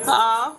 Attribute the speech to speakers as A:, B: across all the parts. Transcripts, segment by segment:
A: Uh,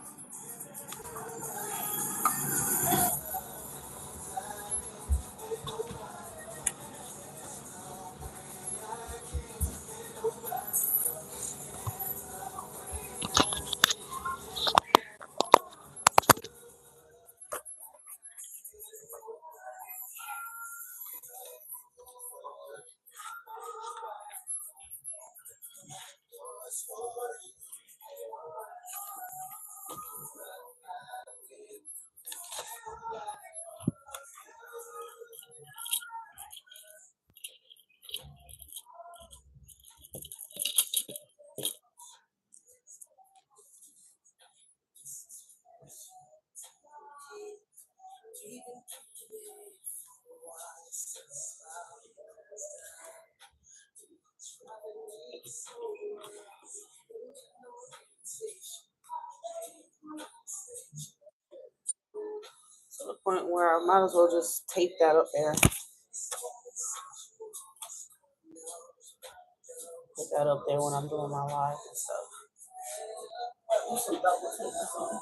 A: to the point where I might as well just tape that up there. Put that up there when I'm doing my live and stuff. Some double tape or something.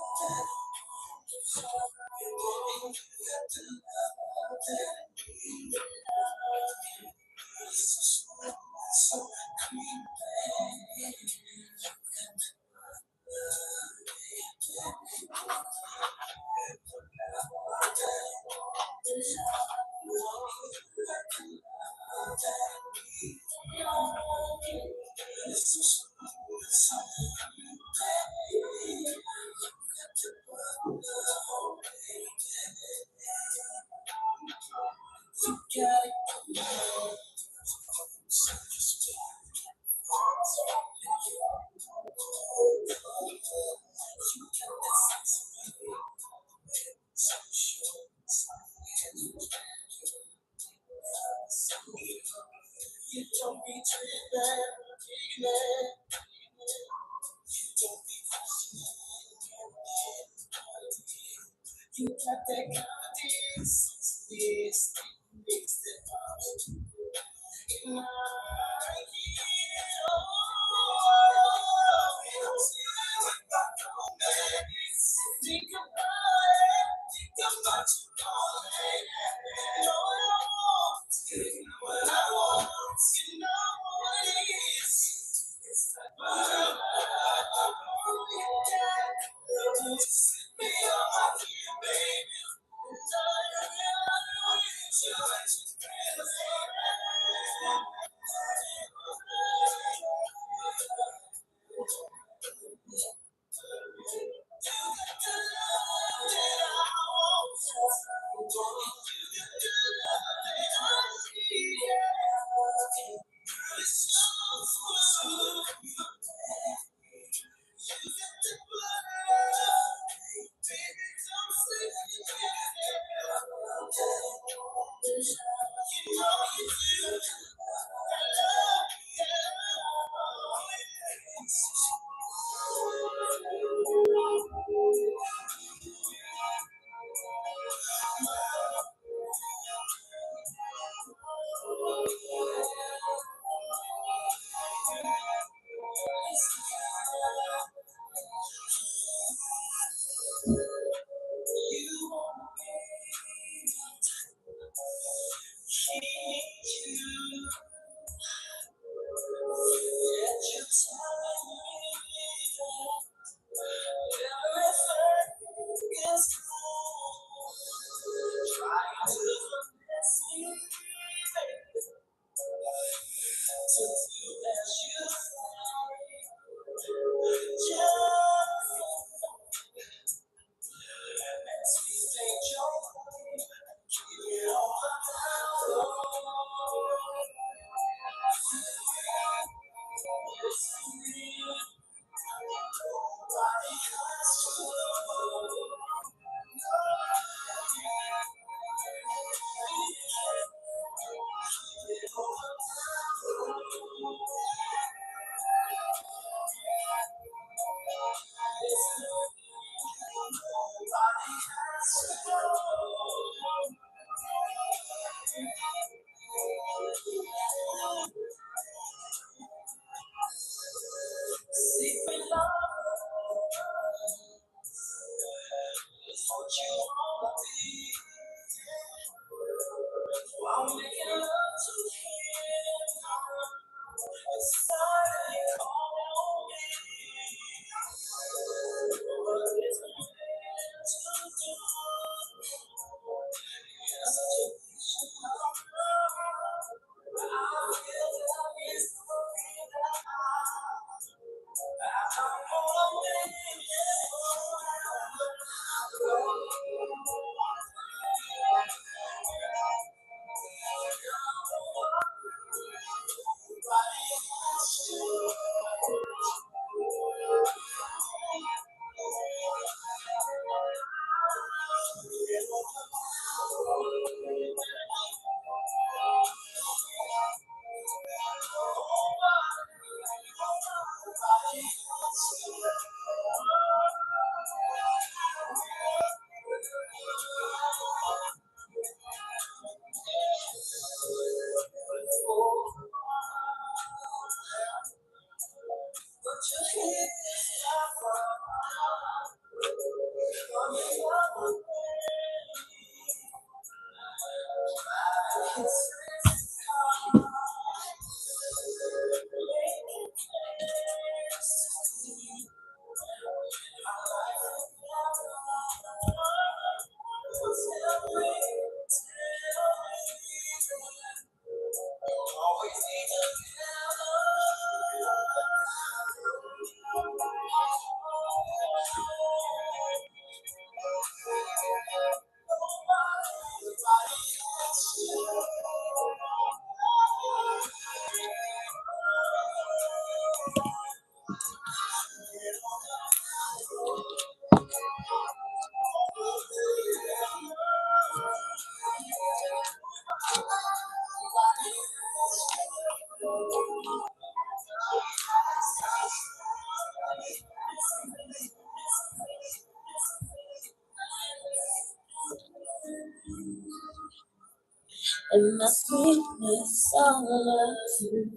A: And my sweetness all of you.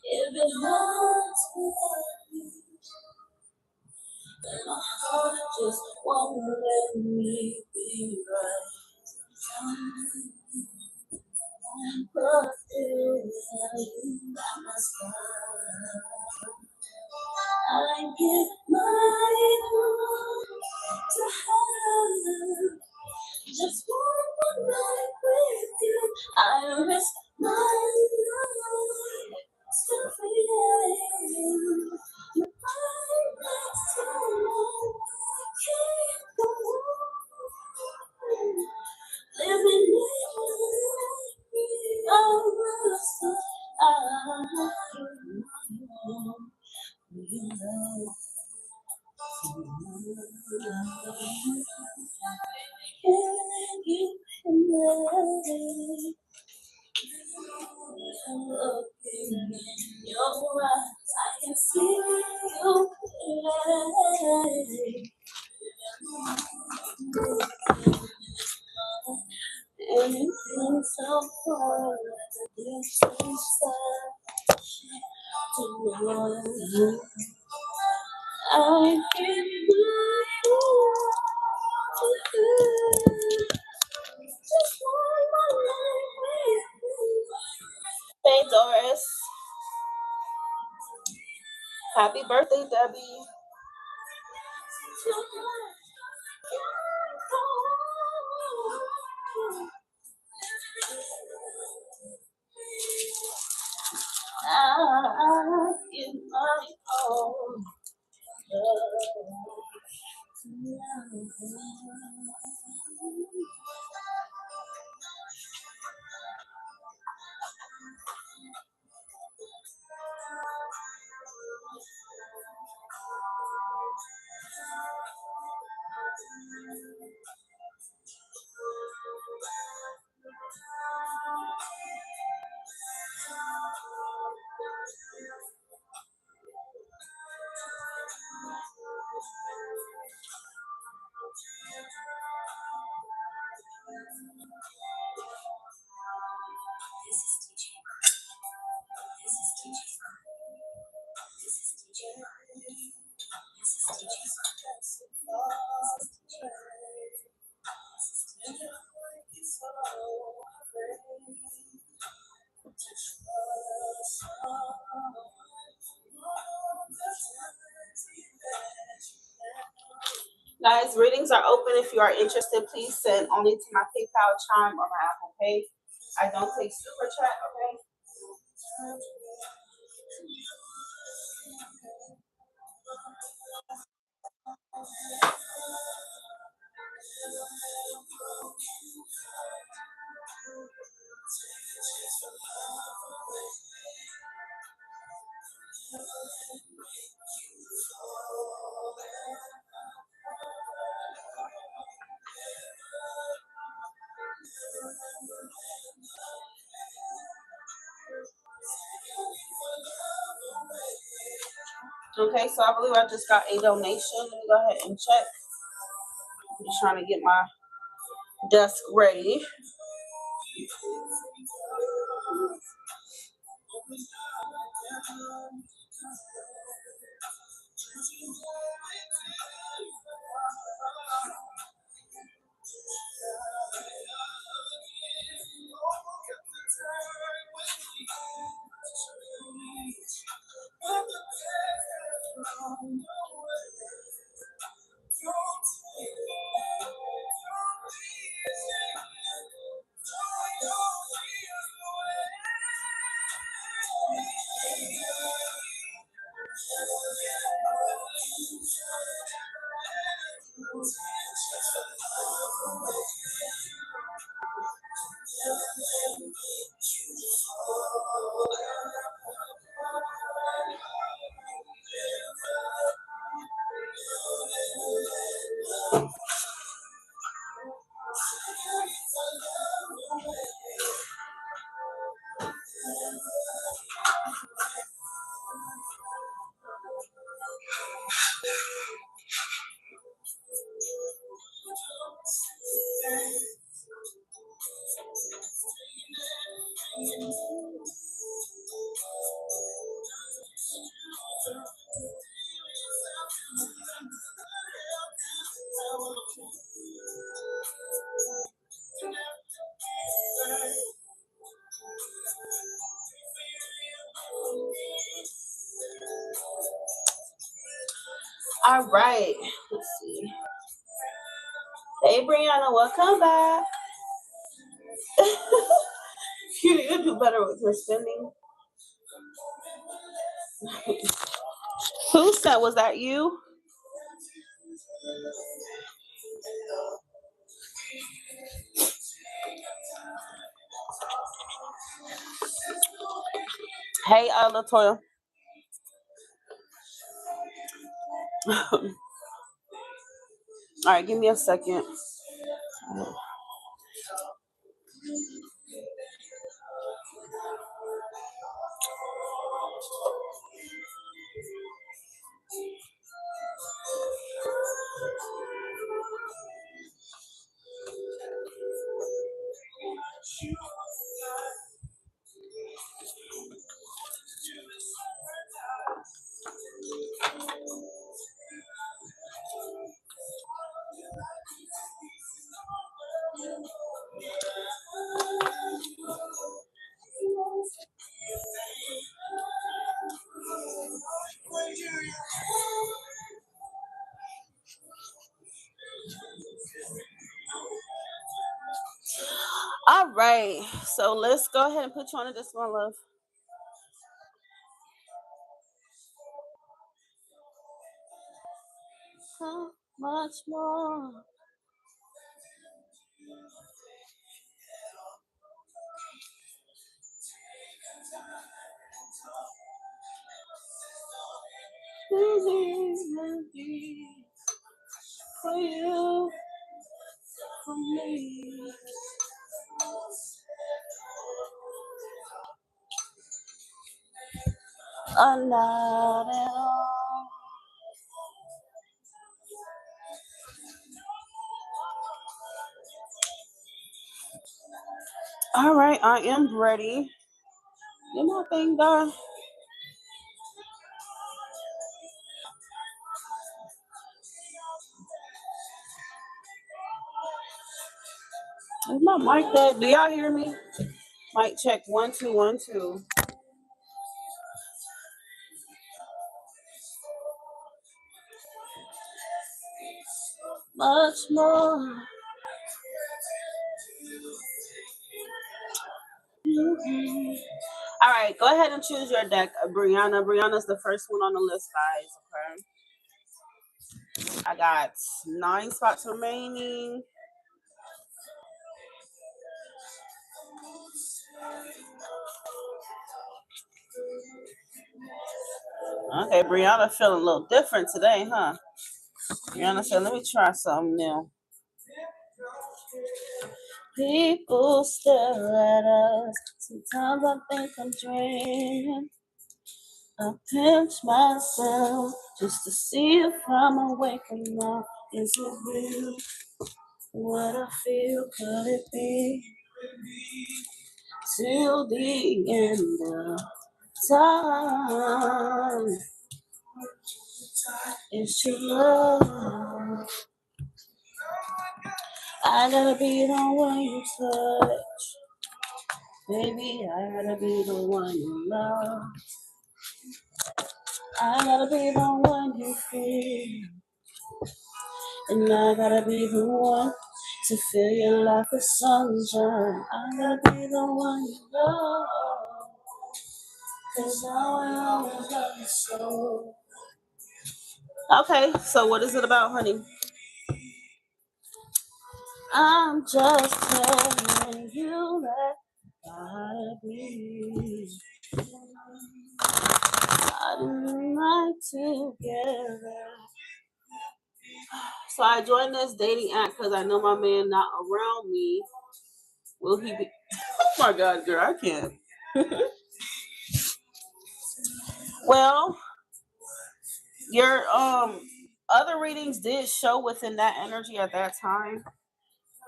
A: If it hurts me, then my heart just won't let me be right. But still, by my side, I give my all to heaven. Just one more night with you, I risk my life to feel you. You find me so long, I can't go on. Living in a can you imagine looking in your eyes? I can see you clearly. Anything so far as a distance to know. I give my all to you. Just one more night with you. Hey Doris, happy birthday, Debbie. I give my all. Guys, readings are open. If you are interested, please send only to my PayPal, Chime, or my Apple Pay. I don't take super chat, okay? Okay, so I believe I just got a donation. Let me go ahead and check. I'm just trying to get my desk ready. All right. Let's see. Hey, Brianna, welcome back. You need to do better with your spending. Who said, was that you? Hey, Latoya. All right, give me a second. All right, so let's go ahead and put you on to this one, love. How much more? For you, for me. Not at all. All right, I am ready. Get my thing done. Is my mic dead? Do y'all hear me? Mic check 1 2 1 2. Much more. Mm-hmm. All right, go ahead and choose your deck, Brianna. Brianna's the first one on the list, guys. Okay. I got 9 spots remaining. Okay, Brianna feeling a little different today, huh? Brianna said, let me try something new. People stare at us. Sometimes I think I'm dreaming. I pinch myself just to see if I'm awake or not. Is it real? What I feel, could it be? Till the end of time. It's your love. I gotta be the one you touch. Baby, I gotta be the one you love. I gotta be the one you feel, and I gotta be the one to fill your life with sunshine. I gotta be the one you love, 'cause I will always love you so. Okay, so what is it about, honey? I'm just telling you that I be night together. So I joined this dating app because I know my man not around me. Will he be? Oh my God, girl, I can't. Well, your other readings did show within that energy at that time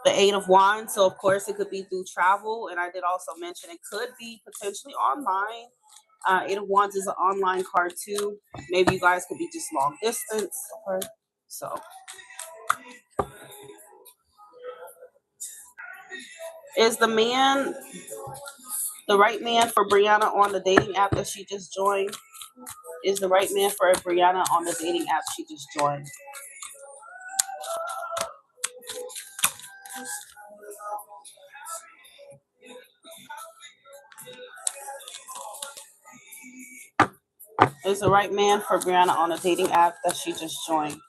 A: the Eight of Wands. So of course it could be through travel, and I did also mention it could be potentially online. Eight of Wands is an online card too. Maybe you guys could be just long distance. Okay. So is the man the right man for Brianna on the dating app that she just joined? Is the right man for Brianna on the dating app she just joined? Is the right man for Brianna on the dating app that she just joined?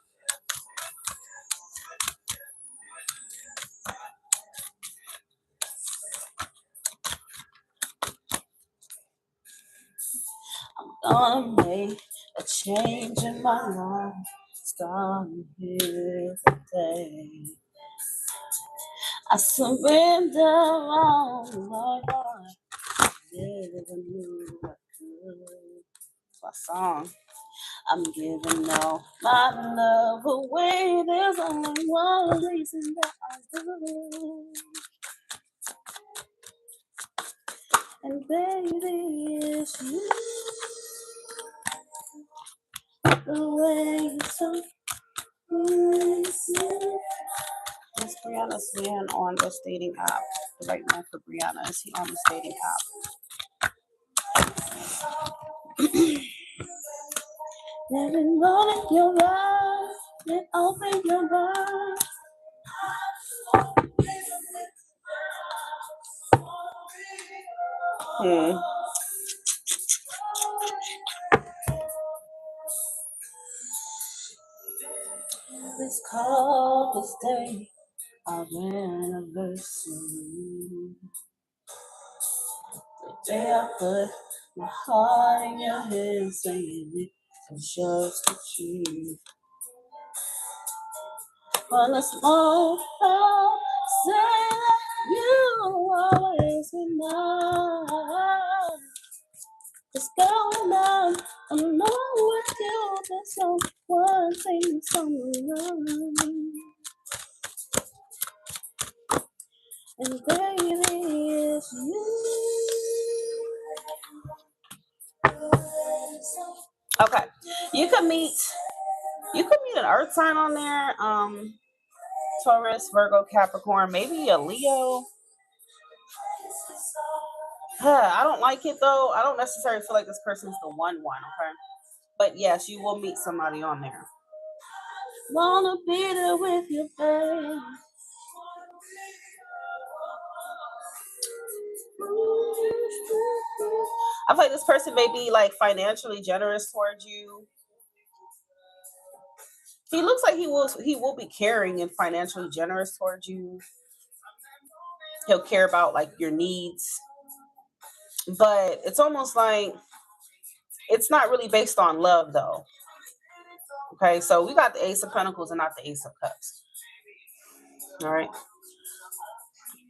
A: Gonna make a change in my life, starting here today. I surrender all my heart, never knew I could. That's my song. I'm giving all my love away. There's only one reason that I do. And baby, it's you. The way you talk, it's you. Is Brianna's man on this dating app? The right man for Brianna. Is he on this dating app? Let me know in your eyes. Let open your eyes. Hmm. Let's call this day our anniversary. The day I put my heart in your hands, saying it was just a dream. But let's both say that you always be mine. It's going on. I'm alone with you. There's no one thing so wrong. And baby, it's you. Okay, you could meet an earth sign on there. Taurus, Virgo, Capricorn, maybe a Leo. I don't like it though. I don't necessarily feel like this person's the one. Okay, but yes, you will meet somebody on there. Wanna be there with you, babe. I feel like this person may be like financially generous towards you. He looks like he will be caring and financially generous towards you. He'll care about like your needs. But it's almost like it's not really based on love though. Okay, so we got the Ace of Pentacles and not the Ace of Cups. All right.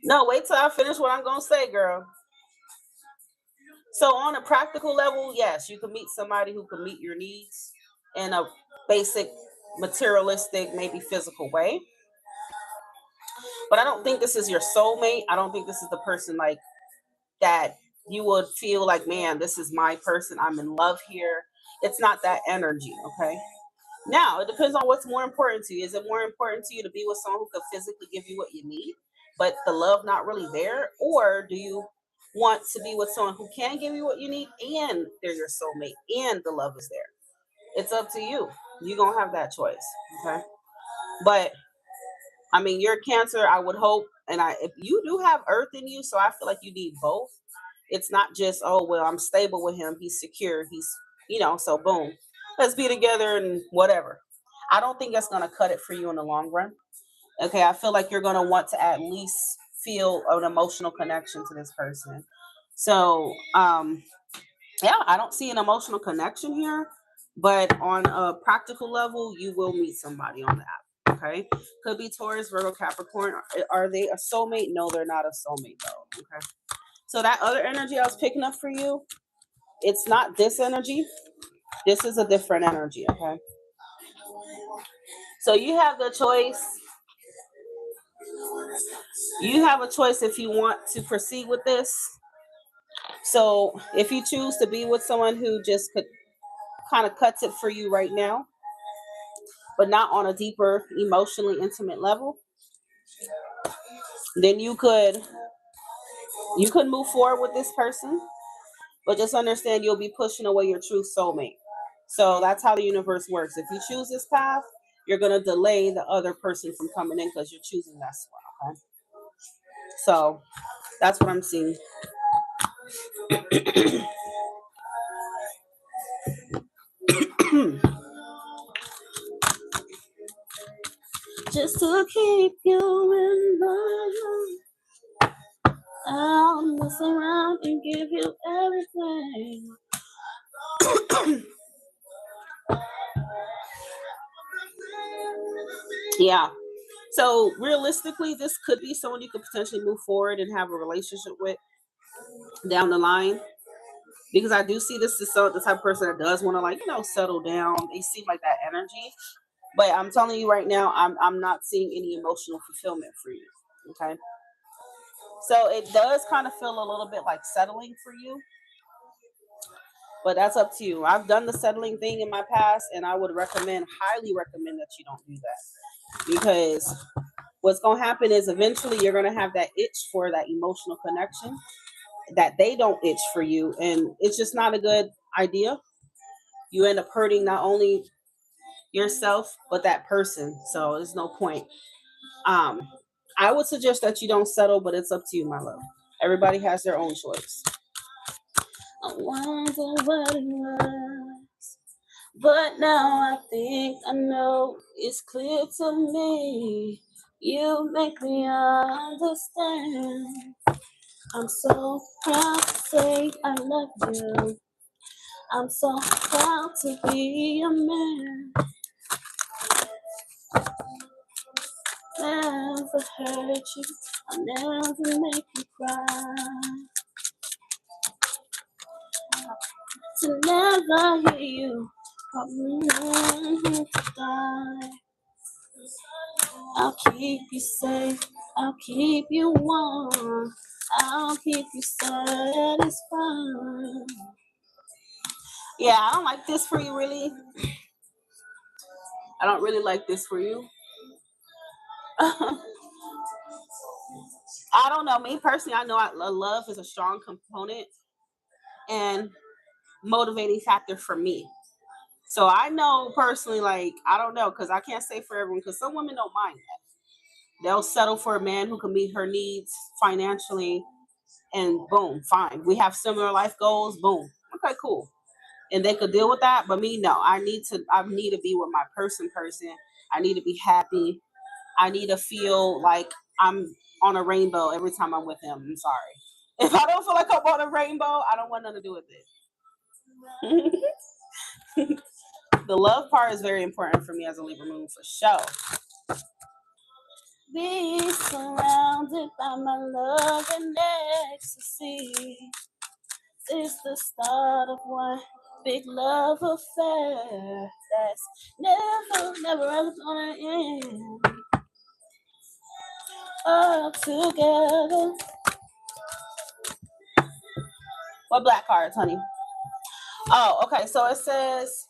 A: No, wait till I finish what I'm gonna say, girl. So on a practical level, yes, you can meet somebody who can meet your needs in a basic, materialistic, maybe physical way. But I don't think this is your soulmate. I don't think this is the person like that you would feel like, man, this is my person. I'm in love here. It's not that energy, okay? Now, it depends on what's more important to you. Is it more important to you to be with someone who could physically give you what you need, but the love not really there? Or do you want to be with someone who can give you what you need and they're your soulmate and the love is there? It's up to you. You're going to have that choice. Okay. But I mean, you're Cancer, I would hope. And if you do have Earth in you, so I feel like you need both. It's not just, oh, well, I'm stable with him. He's secure. So boom, let's be together and whatever. I don't think that's going to cut it for you in the long run. Okay. I feel like you're going to want to at least feel an emotional connection to this person. So, yeah, I don't see an emotional connection here, but on a practical level, you will meet somebody on the app. Okay, could be Taurus, Virgo, Capricorn. Are they a soulmate? No, they're not a soulmate though. Okay, so that other energy I was picking up for you, it's not this energy. This is a different energy. Okay, so you have the choice. You have a choice if you want to proceed with this. So if you choose to be with someone who just could kind of cuts it for you right now, but not on a deeper, emotionally intimate level, then you could move forward with this person, but just understand you'll be pushing away your true soulmate. So that's how the universe works. If you choose this path, you're gonna delay the other person from coming in because you're choosing this one. Okay, so that's what I'm seeing. Just to keep you in mind, I'll mess around and give you everything. Yeah. So realistically, this could be someone you could potentially move forward and have a relationship with down the line. Because I do see this is the type of person that does want to settle down. They seem like that energy. But I'm telling you right now, I'm not seeing any emotional fulfillment for you. Okay. So it does kind of feel a little bit like settling for you. But that's up to you. I've done the settling thing in my past, and I would highly recommend that you don't do that. Because what's going to happen is eventually you're going to have that itch for that emotional connection that they don't itch for you. And it's just not a good idea. You end up hurting not only yourself, but that person. So there's no point. Um, I would suggest that you don't settle, but it's up to you, my love. Everybody has their own choice. I wonder what it was. But now I think I know it's clear to me. You make me understand. I'm so proud to say I love you. I'm so proud to be a man. Never hurt you. I'll never make you cry. To never hear you. I'm to die. I'll keep you safe. I'll keep you warm. I'll keep you satisfied. Yeah, I don't like this for you, really. I don't really like this for you. I don't know. Me personally, I know love is a strong component and motivating factor for me. So I know personally, like, I don't know, because I can't say for everyone, because some women don't mind that. They'll settle for a man who can meet her needs financially, and boom, fine. We have similar life goals, boom. Okay, cool. And they could deal with that. But me, no. I need to be with my person. I need to be happy. I need to feel like I'm on a rainbow every time I'm with him. I'm sorry. If I don't feel like I'm on a rainbow, I don't want nothing to do with it. The love part is very important for me as a Libra moon, for sure. Be surrounded by my love and ecstasy. It's the start of one big love affair that's never ever gonna end. All together. What black cards, honey? Oh, okay. So it says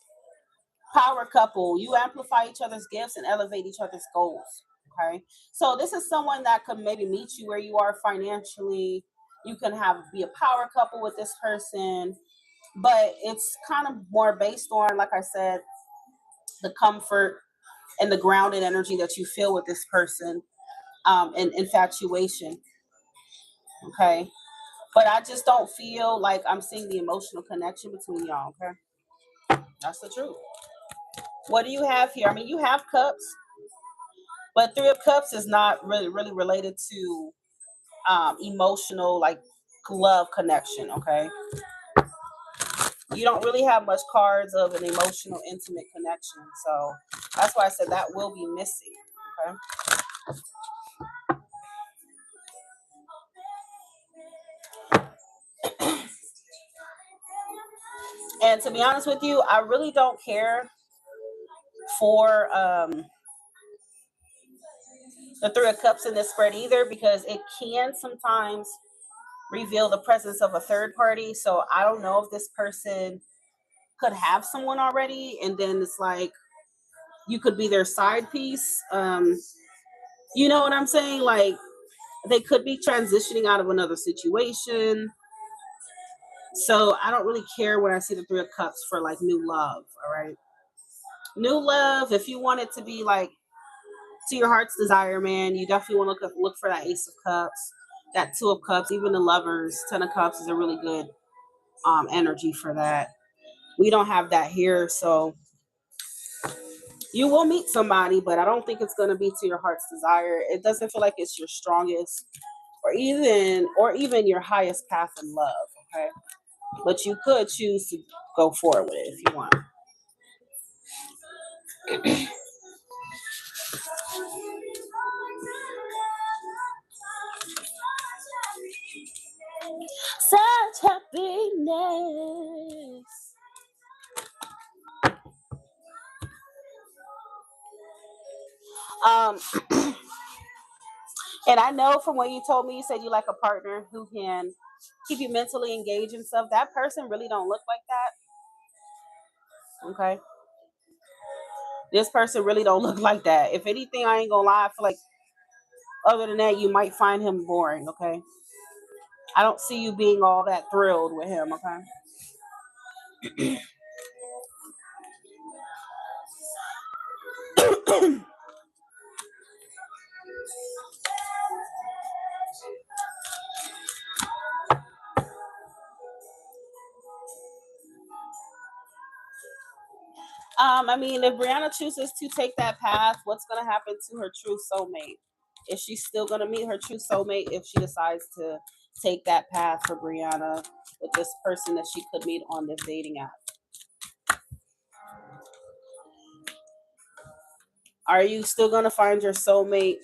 A: power couple. You amplify each other's gifts and elevate each other's goals. Okay. So this is someone that could maybe meet you where you are financially. You can be a power couple with this person, but it's kind of more based on, like I said, the comfort and the grounded energy that you feel with this person, and infatuation. Okay. But I just don't feel like I'm seeing the emotional connection between y'all. Okay. That's the truth. What do you have here? I mean, you have cups, but Three of Cups is not really related to emotional, like, love connection. Okay. You don't really have much cards of an emotional, intimate connection. So that's why I said that will be missing. Okay. And to be honest with you, I really don't care for the Three of Cups in this spread either, because it can sometimes reveal the presence of a third party. So I don't know if this person could have someone already, and then it's like you could be their side piece. You know what I'm saying? Like, they could be transitioning out of another situation. So I don't really care when I see the Three of Cups for like new love. All right. New love, if you want it to be like to your heart's desire, man, you definitely want to look for that Ace of Cups, that Two of Cups, even the Lovers. Ten of Cups is a really good energy for that. We don't have that here, so you will meet somebody, but I don't think it's going to be to your heart's desire. It doesn't feel like it's your strongest, or even your highest path in love. Okay, but you could choose to go forward with it if you want. Such happiness. Um, and I know from what you told me, you said you like a partner who can keep you mentally engaged and stuff. That person really don't look like that. Okay. This person really don't look like that. If anything, I ain't gonna lie, I feel like other than that, you might find him boring. Okay. I don't see you being all that thrilled with him. Okay. I mean, if Brianna chooses to take that path, what's gonna happen to her true soulmate? Is she still gonna meet her true soulmate if she decides to take that path for Brianna with this person that she could meet on this dating app? Are you still gonna find your soulmate?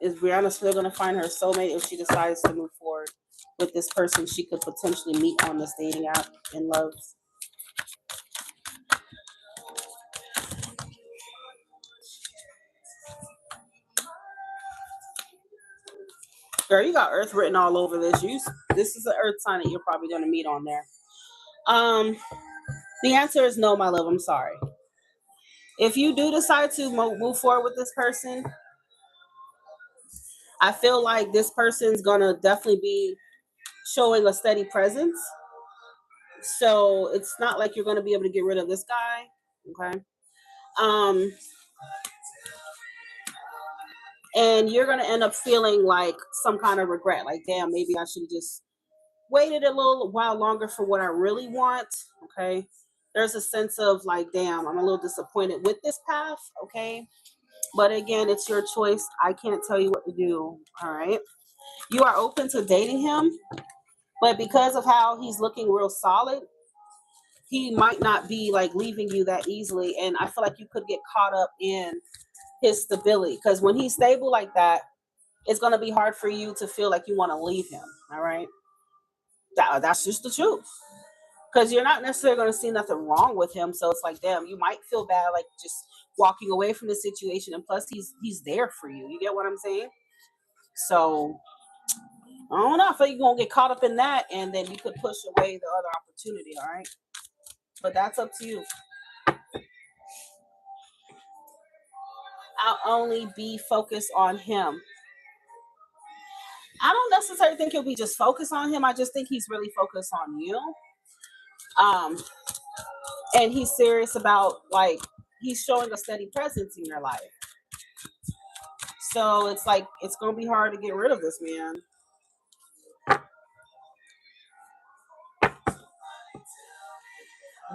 A: Is Brianna still gonna find her soulmate if she decides to move forward with this person she could potentially meet on this dating app in love? Girl, you got Earth written all over this. This is an Earth sign that you're probably gonna meet on there. Um, the answer is no, my love. I'm sorry. If you do decide to move forward with this person, I feel like this person's gonna definitely be showing a steady presence. So it's not like you're gonna be able to get rid of this guy. Okay. Um, and you're gonna end up feeling like some kind of regret, like, damn, maybe I should have just waited a little while longer for what I really want. Okay. There's a sense of like, damn, I'm a little disappointed with this path. Okay. But again, it's your choice. I can't tell you what to do. All right. You are open to dating him, but because of how he's looking real solid, he might not be like leaving you that easily. And I feel like you could get caught up in his stability, because when he's stable like that, it's going to be hard for you to feel like you want to leave him. All right. That's just the truth. Because you're not necessarily going to see nothing wrong with him. So it's like, damn, you might feel bad, like just walking away from the situation. And plus, he's there for you. You get what I'm saying? So I don't know. I feel you're gonna get caught up in that, and then you could push away the other opportunity. All right, but that's up to you. I'll only be focused on him. I don't necessarily think he'll be just focused on him. I just think he's really focused on you. Um, and he's serious about, like, he's showing a steady presence in your life. So it's like it's gonna be hard to get rid of this man.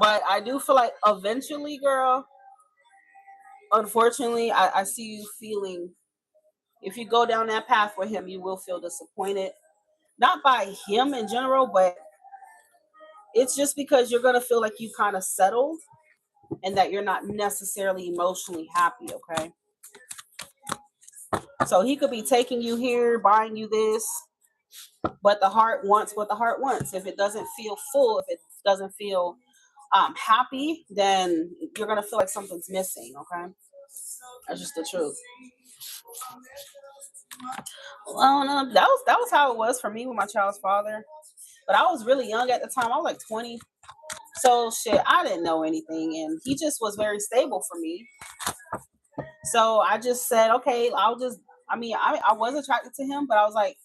A: But I do feel like eventually, girl, unfortunately, I see you feeling, if you go down that path with him, you will feel disappointed. Not by him in general, but it's just because you're gonna feel like you kind of settled and that you're not necessarily emotionally happy, okay? So he could be taking you here, buying you this, but the heart wants what the heart wants. If it doesn't feel full, if it doesn't feel happy, then you're gonna feel like something's missing, okay? That's just the truth. Well, I don't know. That was how it was for me with my child's father. But I was really young at the time. I was like 20. So shit, I didn't know anything, and he just was very stable for me. So I just said, okay, I'll just. I mean, I was attracted to him, but I was like,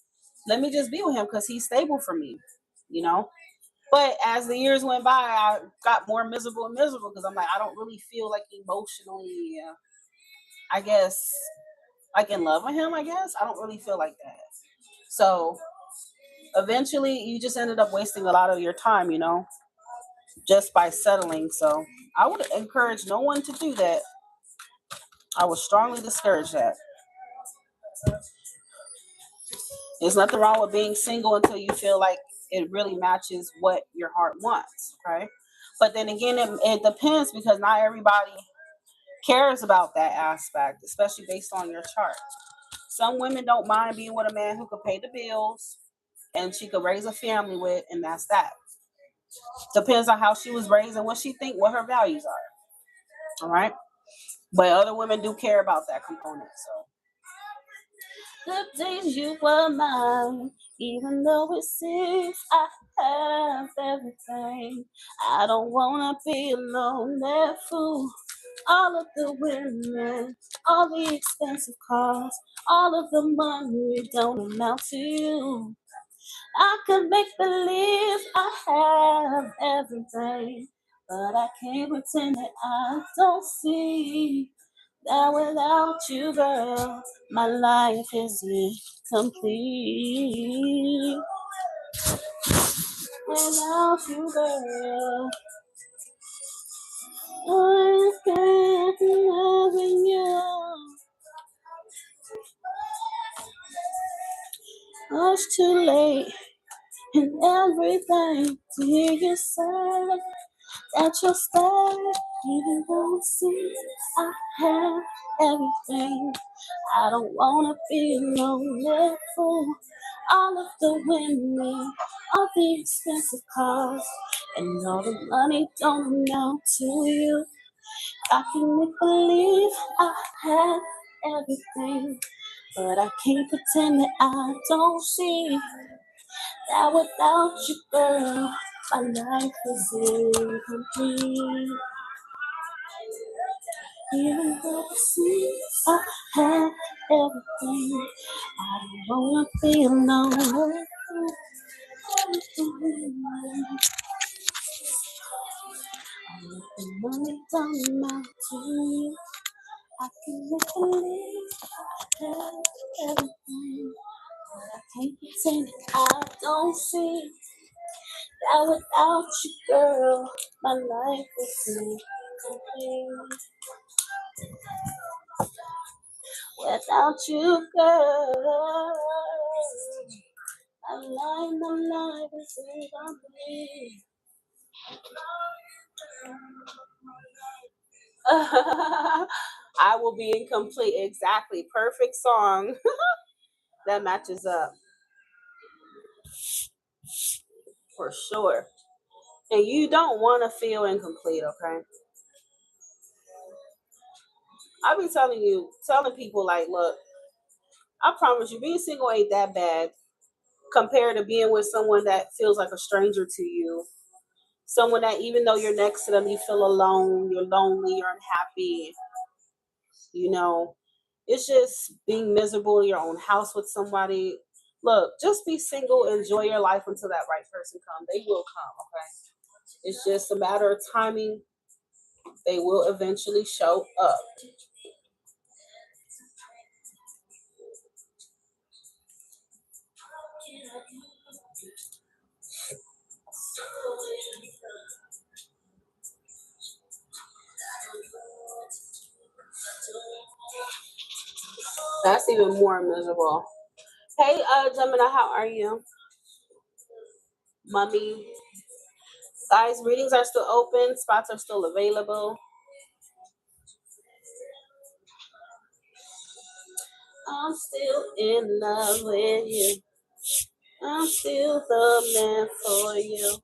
A: let me just be with him because he's stable for me, you know. But as the years went by, I got more miserable and miserable because I'm like, I don't really feel like emotionally, I guess, like in love with him. I guess I don't really feel like that. So eventually, you just ended up wasting a lot of your time, you know, just by settling. So I would encourage no one to do that. I would strongly discourage that. There's nothing wrong with being single until you feel like it really matches what your heart wants, okay? But then again, it depends because not everybody cares about that aspect, especially based on your chart. Some women don't mind being with a man who could pay the bills and she could raise a family with, and that's that. Depends on how she was raised and what she think, what her values are. All right. But other women do care about that component. So the days you were mine, even though it seems I have everything. I don't wanna be alone, that fool. All of the women, all the expensive cars, all of the money don't amount to you. I could make believe I have everything, but I can't pretend that I don't see that without you, girl, my life is incomplete. Without you, girl, I can't love you. It's too late and everything to hear you say that you'll stay, even though it seems I have everything. I don't wanna be a lonely fool. All of the women, all the expensive cars, and all the money don't amount to you. I can make believe I have everything, but I can't pretend that I don't see that without you, girl, my life is incomplete. Even though it seems I have everything, I don't wanna be alone. All of the money don't amount to you. I can make believe I have everything, but I can't pretend I don't see that without you, girl, my life is incomplete. Without you, girl, my life is incomplete. I will be incomplete. Exactly. Perfect song that matches up for sure. And you don't want to feel incomplete, okay? I be telling you, telling people like, look, I promise you, being single ain't that bad compared to being with someone that feels like a stranger to you. Someone that even though you're next to them, you feel alone, you're lonely, you're unhappy, you know. It's just being miserable in your own house with somebody. Look, just be single, enjoy your life until that right person comes. They will come, okay? It's just a matter of timing
B: They will eventually show up. That's even more miserable. Hey, Gemini, how are you? Mummy. Guys, readings are still open. Spots are still available. I'm still in love with you. I'm still the man for you.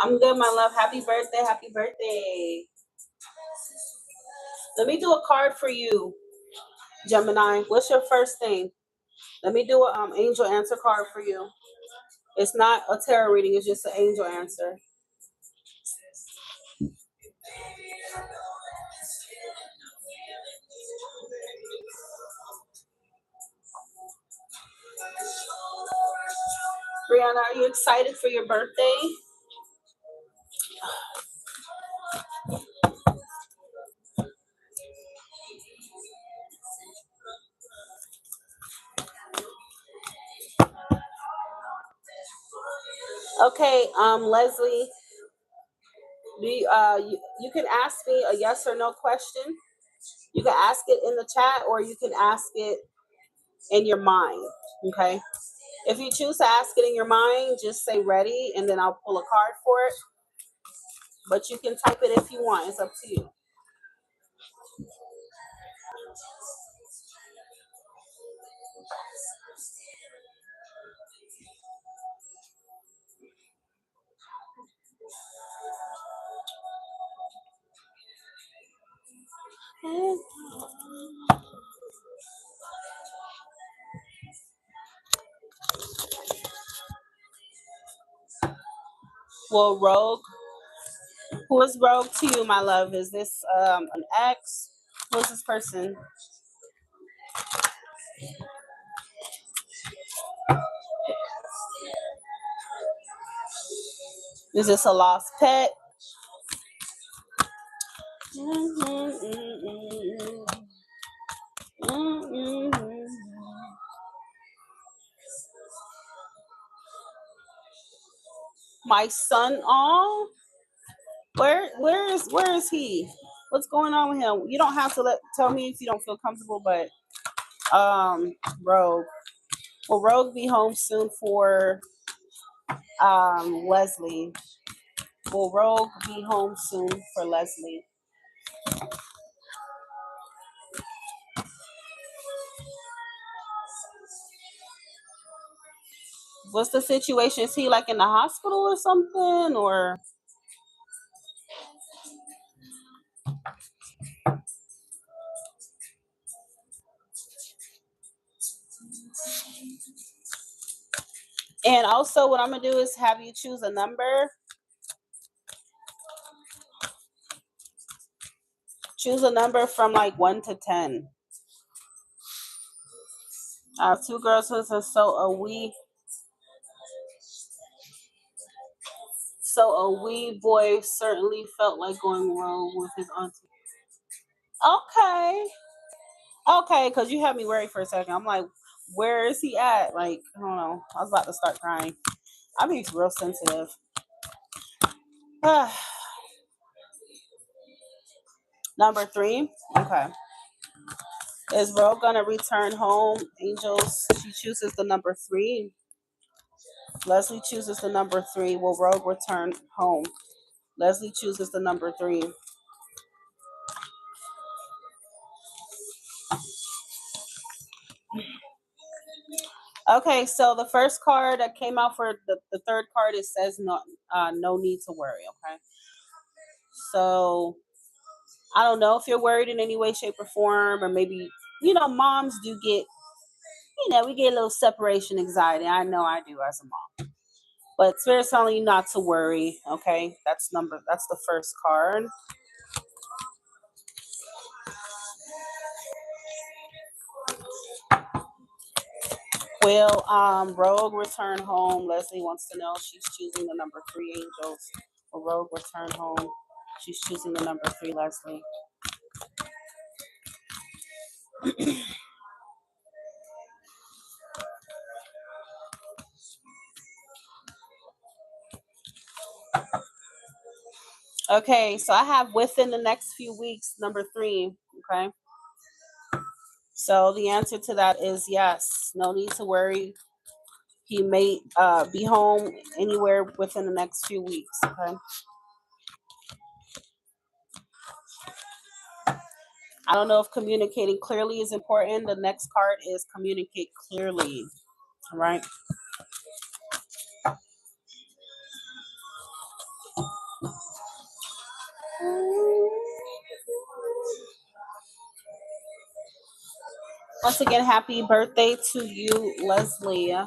B: I'm good, my love. Happy birthday. Happy birthday. Let me do a card for you, Gemini. What's your first thing? Let me do a angel answer card for you. It's not a tarot reading. It's just an angel answer. Brianna, are you excited for your birthday? Okay, Leslie, you can ask me a yes or no question. You can ask it in the chat or you can ask it in your mind. Okay. If you choose to ask it in your mind, just say ready and then I'll pull a card for it. But you can type it if you want. It's up to you. Well, Rogue, who is Rogue to you, my love? Is this an ex? Who's this person? Is this a lost pet? My son, oh, where is he? What's going on with him? You don't have to tell me if you don't feel comfortable, but Rogue. Will Rogue be home soon for Leslie? Will Rogue be home soon for Leslie? What's the situation? Is he like in the hospital or something? Or and also what I'm gonna do is have you choose a number. Choose a number from like 1 to 10. I have two girls who says so a wee boy certainly felt like going wrong with his auntie. Okay. Okay, because you had me worried for a second. I'm like, where is he at? Like, I don't know. I was about to start crying. I'm being real sensitive. Number 3. Okay. Is Ro gonna return home? Angels, she chooses the number 3. Leslie chooses the number 3. Will Rogue return home? Leslie chooses the number 3. Okay, so the first card that came out for the third card, it says no need to worry. Okay, so I don't know if you're worried in any way, shape, or form, or maybe, moms do get, we get a little separation anxiety. I know I do as a mom. But Spirit's telling you not to worry, okay? That's the first card. Will Rogue return home? Leslie wants to know. She's choosing the number 3, angels. Will Rogue return home? She's choosing the number 3, Leslie. Okay, so I have within the next few weeks, number 3. Okay. So the answer to that is yes. No need to worry. He may be home anywhere within the next few weeks. Okay. I don't know if communicating clearly is important. The next card is communicate clearly. All right. Once again, happy birthday to you, Leslie.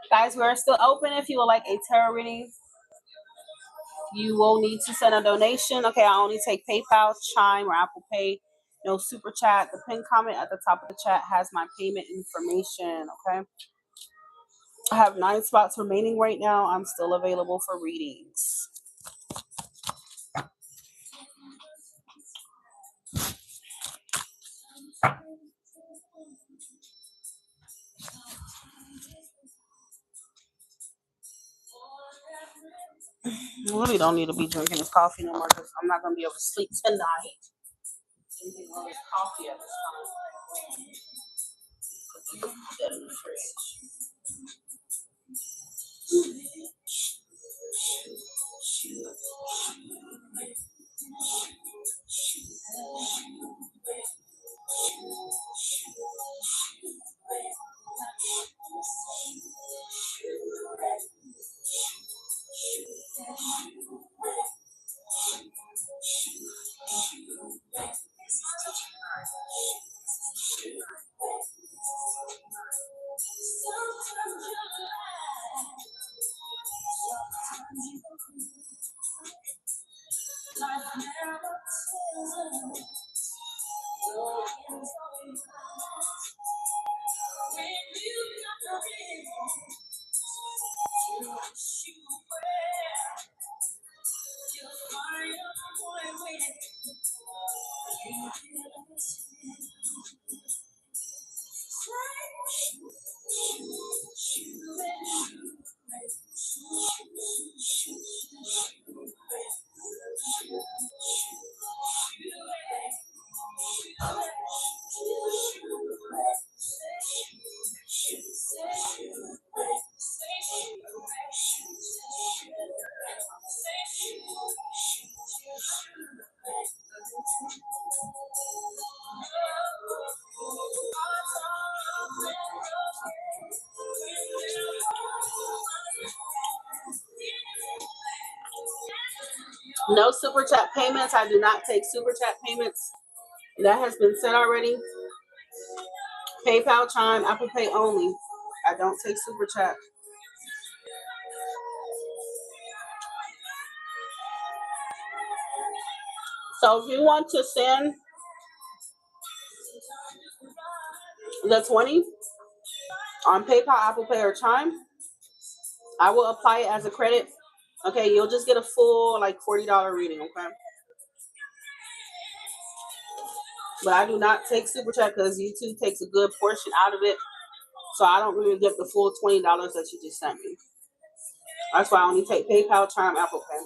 B: Guys, we're still open if you would like a tarot reading. You will need to send a donation. Okay, I only take PayPal, Chime, or Apple Pay. No super chat. The pinned comment at the top of the chat has my payment information. Okay. I have 9 spots remaining right now. I'm still available for readings. I really don't need to be drinking this coffee no more because I'm not going to be able to sleep tonight. Drinking all this coffee at this time. Put that in the fridge. No super chat payments. I do not take super chat payments. That has been said already. PayPal, Chime, Apple Pay only. I don't take super chat. So if you want to send the 20 on PayPal, Apple Pay, or Chime, I will apply it as a credit. Okay, you'll just get a full like $40 reading, okay? But I do not take super chat because YouTube takes a good portion out of it. So I don't really get the full $20 that you just sent me. That's why I only take PayPal, Chime, Apple Pay.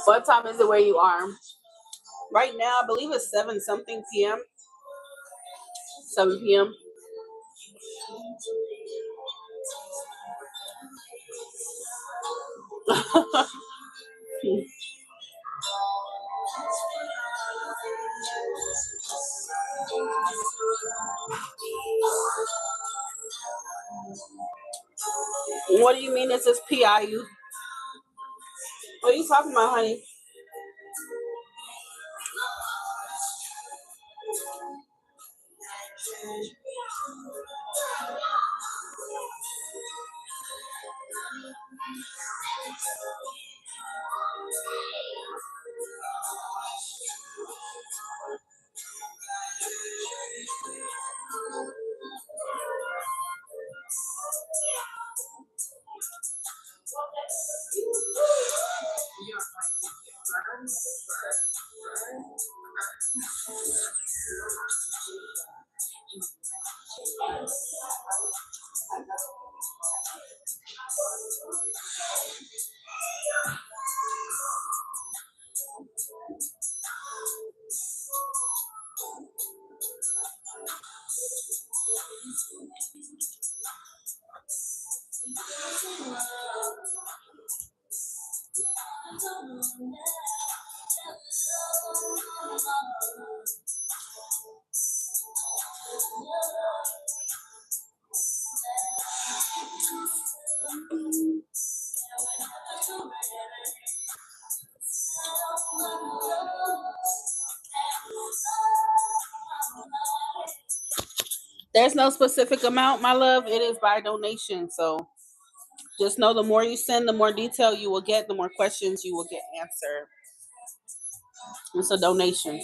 B: What time is it where you are? Right now, I believe it's 7 something p.m. 7 p.m. What do you mean this is PIU? What are you talking about, honey? There's no specific amount, my love. It is by donation. So just know the more you send, the more detail you will get, the more questions you will get answered. It's a donation.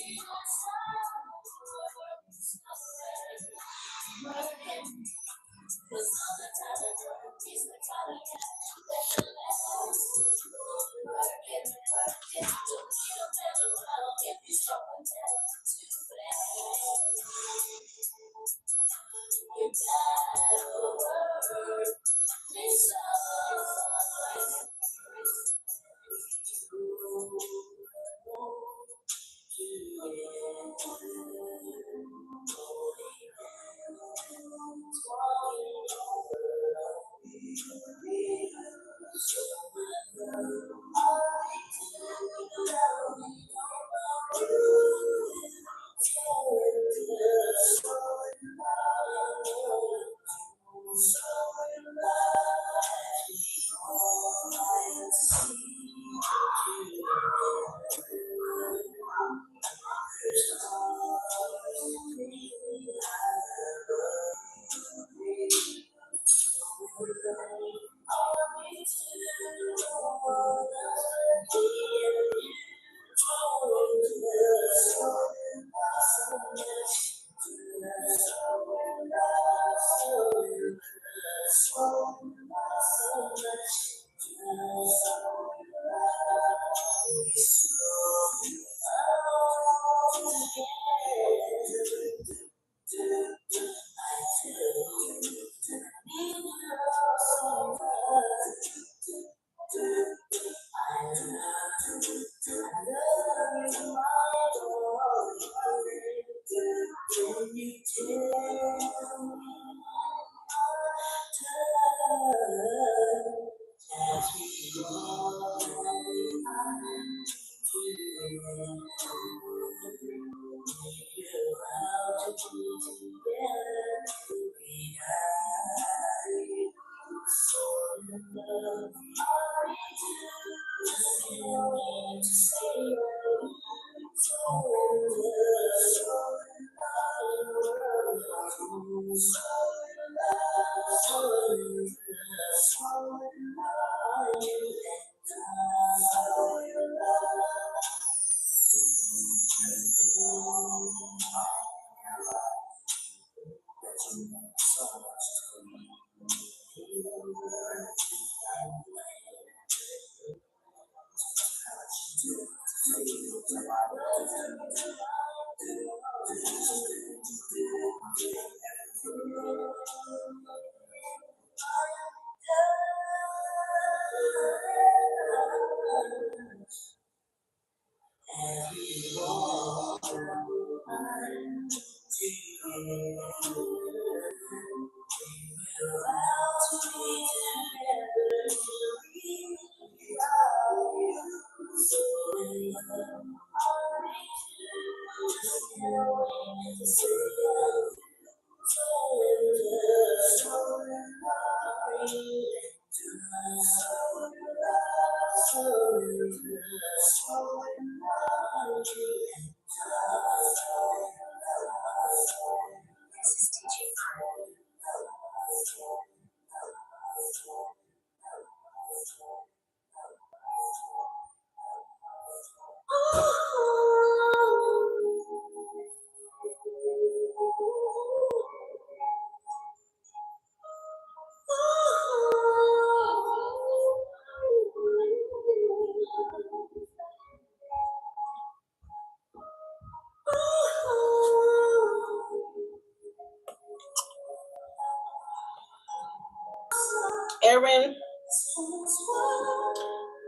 B: Aaron.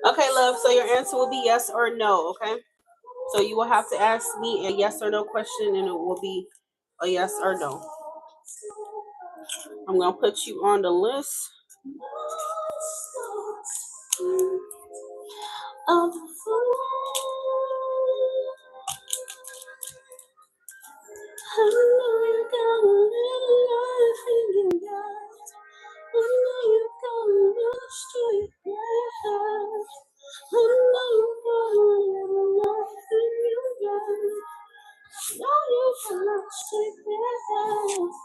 B: Okay, love. So your answer will be yes or no. Okay. So you will have to ask me a yes or no question, and it will be a yes or no. I'm gonna put you on the list. I know you got a little life in you guys. I know you got a little street life. I know you got a little life in you guys. I know you got a street life.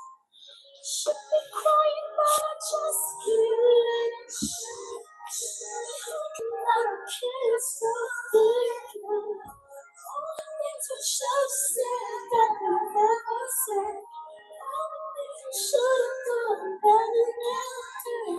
B: Should be crying, but I just can't. I can't stop thinking. It's what you said that I never said. Should have done better than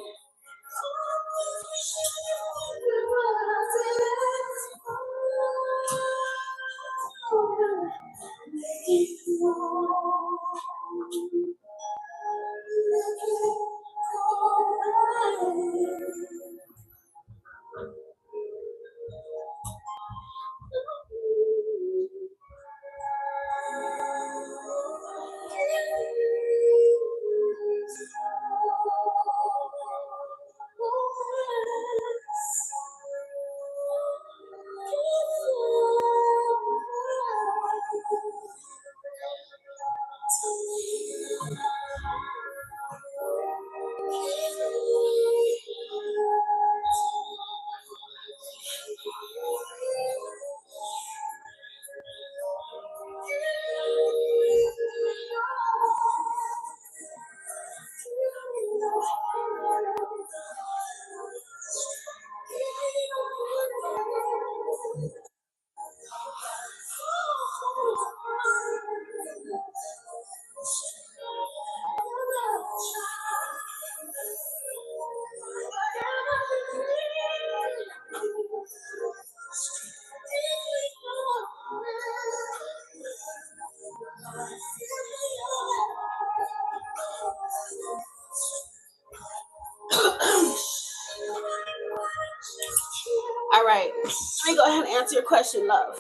B: All right. Let me go ahead and answer your question, love.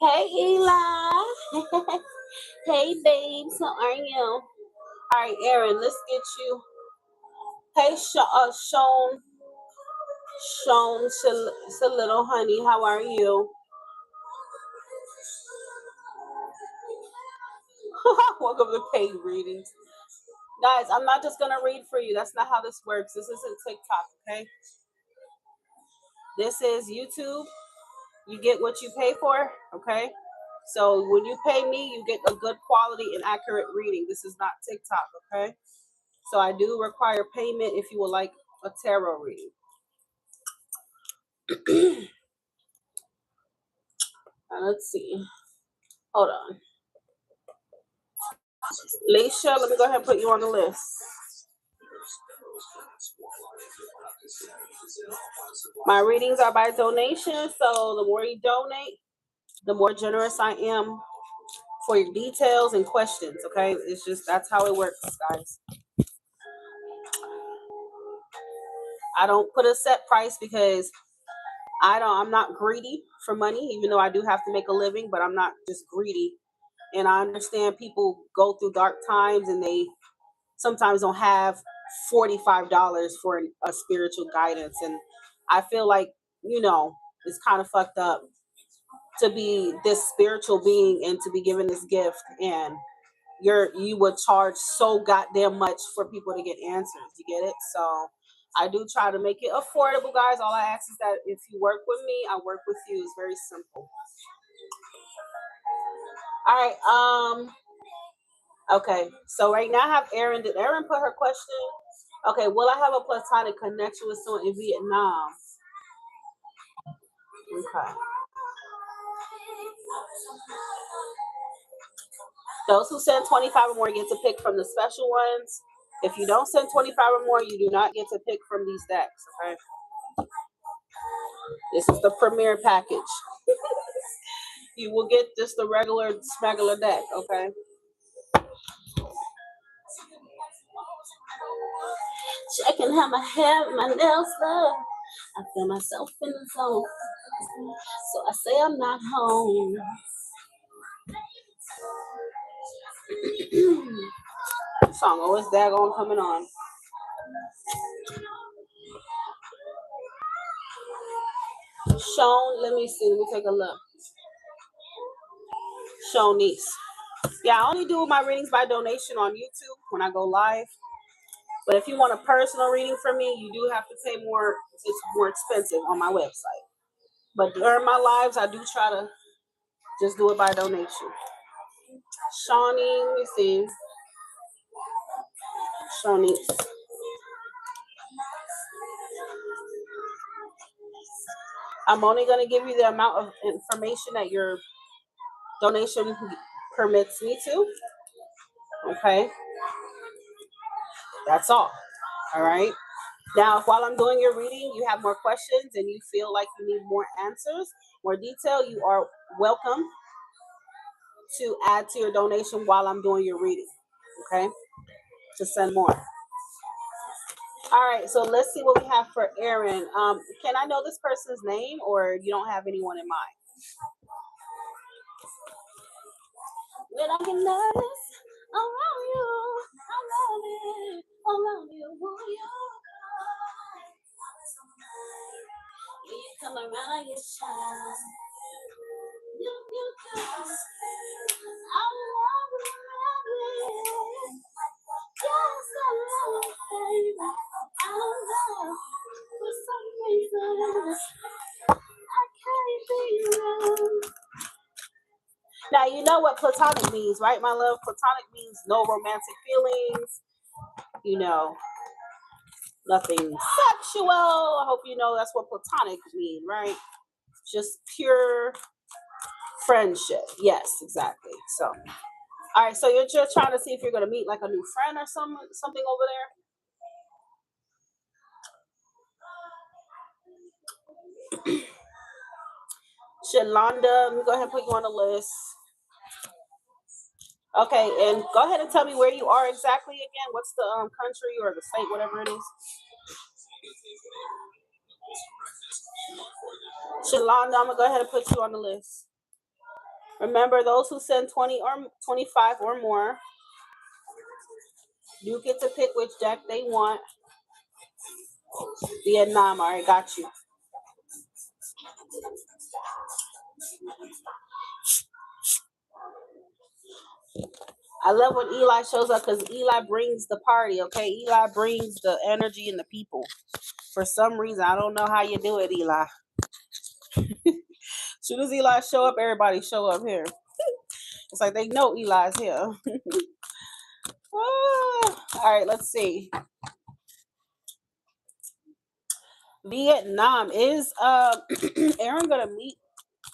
B: Hey, Eli. Hey, babes. How are you? All right, Aaron, let's get you. Hey, Sean, little honey, how are you? Welcome to paid readings. Guys, I'm not just going to read for you. That's not how this works. This isn't TikTok, okay? This is YouTube. You get what you pay for, okay? So when you pay me, you get a good quality and accurate reading. This is not TikTok, okay? So I do require payment if you would like a tarot reading. Let's see. Hold on. Leisha, let me go ahead and put you on the list. My readings are by donation, so the more you donate, the more generous I am for your details and questions, okay? It's just, that's how it works, guys. I don't put a set price because I'm not greedy for money, even though I do have to make a living, but I'm not just greedy. And I understand people go through dark times and they sometimes don't have $45 for a spiritual guidance. And I feel like, it's kind of fucked up to be this spiritual being and to be given this gift, and you would charge so goddamn much for people to get answers. You get it? So I do try to make it affordable, guys. All I ask is that if you work with me, I work with you. It's very simple. All right. Okay. So right now I have Erin. Did Erin put her question? Okay. Will I have a platonic connection with someone in Vietnam? Okay. Those who send 25 or more get to pick from the special ones. If you don't send 25 or more, you do not get to pick from these decks, okay? This is the premier package. You will get just the regular smegular deck, okay?
A: Checking how my hair and my nails look. I feel myself in the zone. So I say I'm not home.
B: Song always daggone coming on. Sean, let me see. Let me take a look. Shonice. Yeah, I only do my readings by donation on YouTube when I go live. But if you want a personal reading from me, you do have to pay more. It's more expensive on my website. But during my lives, I do try to just do it by donation. Shawnee, let me see. Shonice. I'm only going to give you the amount of information that your donation permits me to. Okay. That's all. All right. Now, while I'm doing your reading, you have more questions and you feel like you need more answers, more detail, you are welcome to add to your donation while I'm doing your reading. Okay. To send more. All right. So let's see what we have for Aaron. Can I know this person's name or you don't have anyone in mind?
A: When I get nervous around you, I love it. Around you, will you come? When you come around, I get shy. You come. I love it. Yes, I love it, baby. I love for some reason. I can't be around.
B: Now, you know what platonic means, right, my love? Platonic means no romantic feelings, you know, nothing sexual. I hope you know that's what platonic means, right? Just pure friendship. Yes, exactly. So, all right. So you're just trying to see if you're gonna meet like a new friend or something over there. Shalonda, let me go ahead and put you on the list. Okay, and go ahead and tell me where you are exactly again. What's the country or the state, whatever it is. Shalonda, I'm gonna go ahead and put you on the list. Remember, those who send 20 or 25 or more, you get to pick which deck they want. Vietnam, all right, got you. I love when Eli shows up because Eli brings the party, okay? Eli brings the energy and the people. For some reason, I don't know how you do it, Eli. As soon as Eli show up, everybody show up here. It's like they know Eli's here. All right, let's see. Vietnam is Aaron gonna meet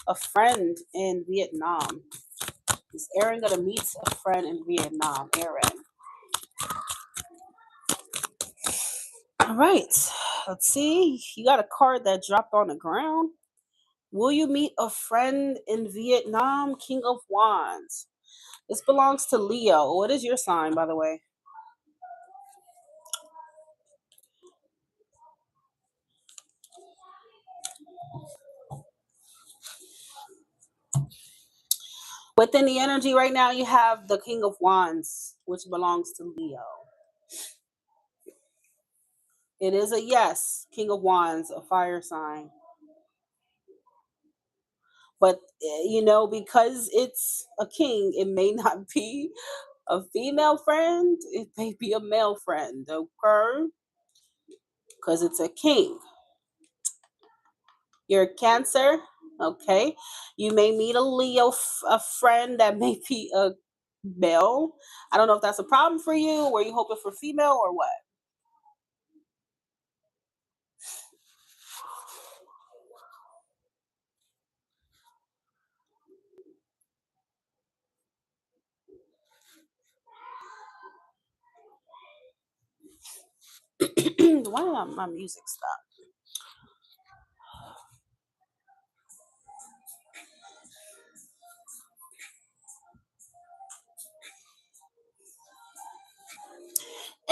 B: a friend in Vietnam? Is Aaron gonna meet a friend in Vietnam? Aaron. All right. Let's see. You got a card that dropped on the ground. Will you meet a friend in Vietnam? King of Wands. This belongs to Leo. What is your sign, by the way? Within the energy right now, you have the King of Wands, which belongs to Leo. It is a yes, King of Wands, a fire sign. But, you know, because it's a king, it may not be a female friend, it may be a male friend, okay? Because it's a king. You're a Cancer, okay? You may meet a Leo, a friend that may be a male. I don't know if that's a problem for you. Were you hoping for female or what? Why did my music stop?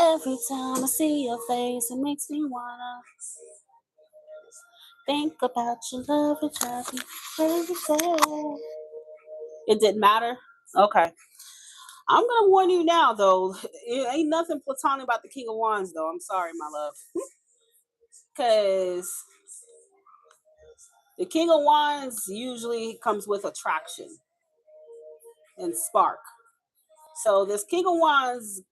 A: Every time I see your face, it makes me wanna think about your love and drive me crazy. It didn't matter? Okay. I'm gonna warn you now, though. It ain't nothing platonic about the King of Wands, though. I'm sorry, my love. Because the King of Wands usually comes with attraction and spark. So this King of Wands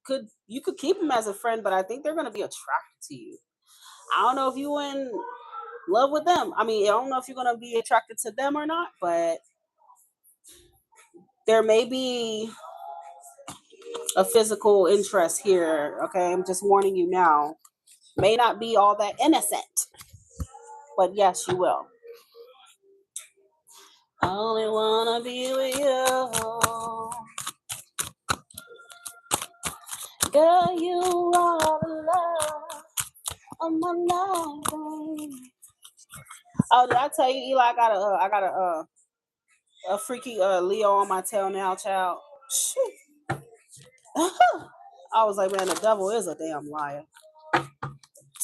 A: you could keep him as a friend, but I think they're gonna be attracted to you. I don't know if you in love with them. I mean, I don't know if you're gonna be attracted to them or not, but there may be a physical interest here. Okay, I'm just warning you now. May not be all that innocent, but yes, you will. I only wanna be with you. Girl, you are the love of my life, baby. Oh, did I tell you, Eli? I got a freaky Leo on my tail now, child. Shit. I was like, man, the devil is a damn liar.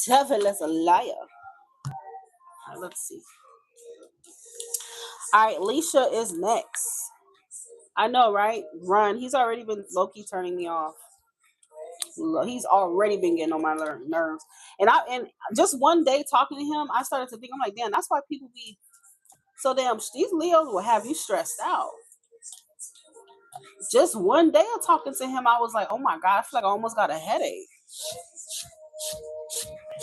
A: Devil is a liar. All right, let's see. All right, Leisha is next. I know, right? Run. He's already been low-key turning me off. He's already been getting on my nerves. And just one day talking to him, I started to think, I'm like, damn, that's why people be so damn. These Leos will have you stressed out. Just one day of talking to him, I was like, oh my god, I feel like I almost got a headache.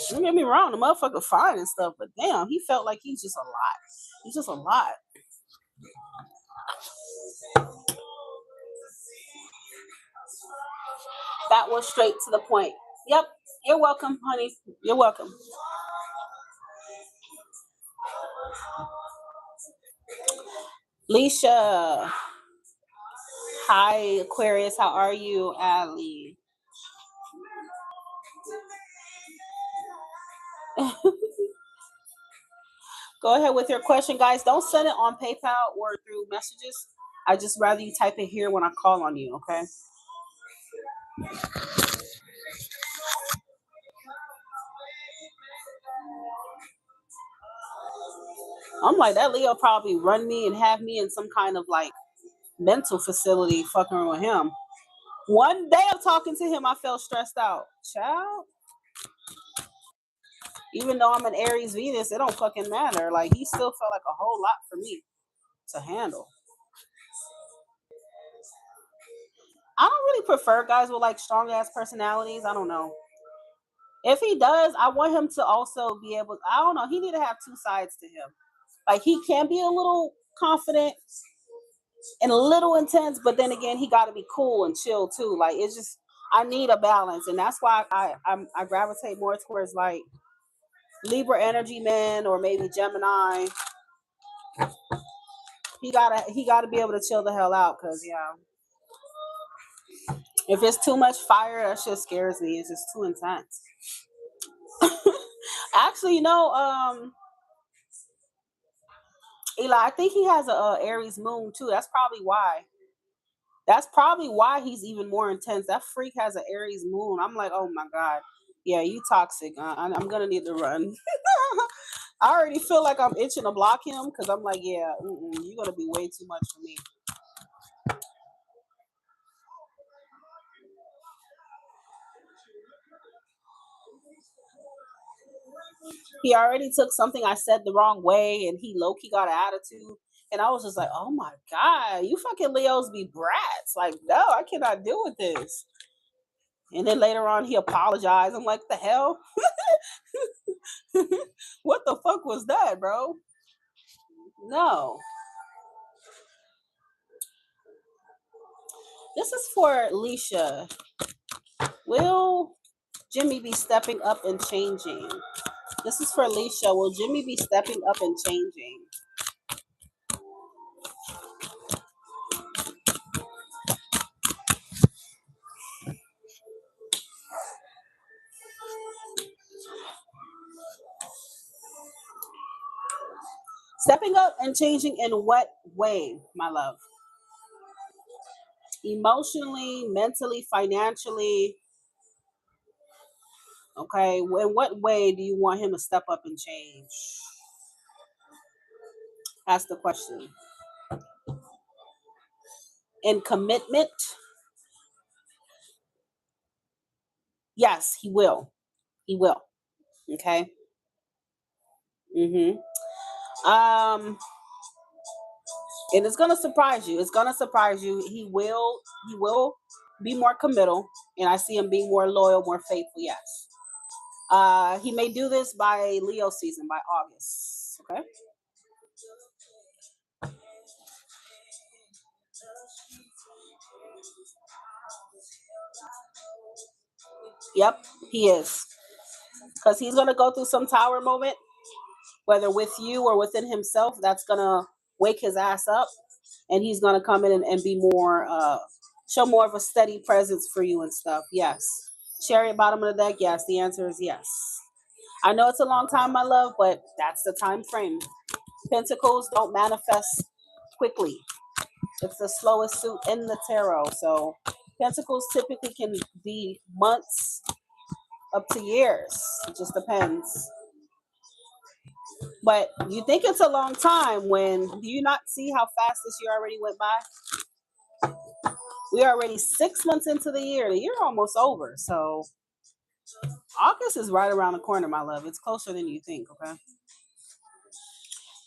A: Don't get me wrong, the motherfucker fine and stuff, but damn, he felt like he's just a lot. He's just a lot. That was straight to the point. Yep. You're welcome, honey. You're welcome. Leisha. Hi, Aquarius. How are you, Allie? Go ahead with your question, guys. Don't send it on PayPal or through messages. I just rather you type it here when I call on you, okay? I'm like, that Leo probably run me and have me in some kind of like mental facility fucking with him. One day of talking to him, I felt stressed out. Child. Even though I'm an Aries Venus, it don't fucking matter. Like, he still felt like a whole lot for me to handle. I don't really prefer guys with like strong ass personalities. I don't know. If he does, I want him to also be able. I don't know. He need to have two sides to him. Like, he can be a little confident and a little intense, but then again, he got to be cool and chill too. Like, it's just I need a balance, and that's why I gravitate more towards like Libra energy men or maybe Gemini. He gotta be able to chill the hell out, because yeah, if it's too much fire, that shit scares me. It's just too intense. Actually, Eli, I think he has a Aries moon too. That's probably why he's even more intense. That freak has an Aries moon. I'm like, oh my god, yeah, you toxic. I'm gonna need to run. I already feel like I'm itching to block him, because I'm like, yeah, you're gonna be way too much for me. He already took something I said the wrong way, and he low key got an attitude. And I was just like, oh my god, you fucking Leos be brats. Like, no, I cannot deal with this. And then later on, he apologized. I'm like, the hell? What the fuck was that, bro? No. This is for Leisha. Will Jimmy be stepping up and changing? This is for Leisha. Will Jimmy be stepping up and changing? Stepping up and changing in what way, my love? Emotionally, mentally, financially,
B: Okay, in what way do you want him to step up and change? That's the question. In commitment, yes, he will. He will. Okay. Um, and it's gonna surprise you. It's gonna surprise you. He will. He will be more committal, and I see him being more loyal, more faithful. Yes. He may do this by Leo season, by August. Okay. Yep, he is. Because he's gonna go through some tower moment, whether with you or within himself. That's gonna wake his ass up, and he's gonna come in and be more, show more of a steady presence for you and stuff. Yes. Chariot bottom of the deck. Yes. The answer is yes. I know it's a long time, my love, but that's the time frame. Pentacles don't manifest quickly. It's the slowest suit in the tarot. So pentacles typically can be months up to years. It just depends. But you think it's a long time when do you not see how fast this year already went by? We're already 6 months into the year. The year almost over. So August is right around the corner, my love. It's closer than you think, okay?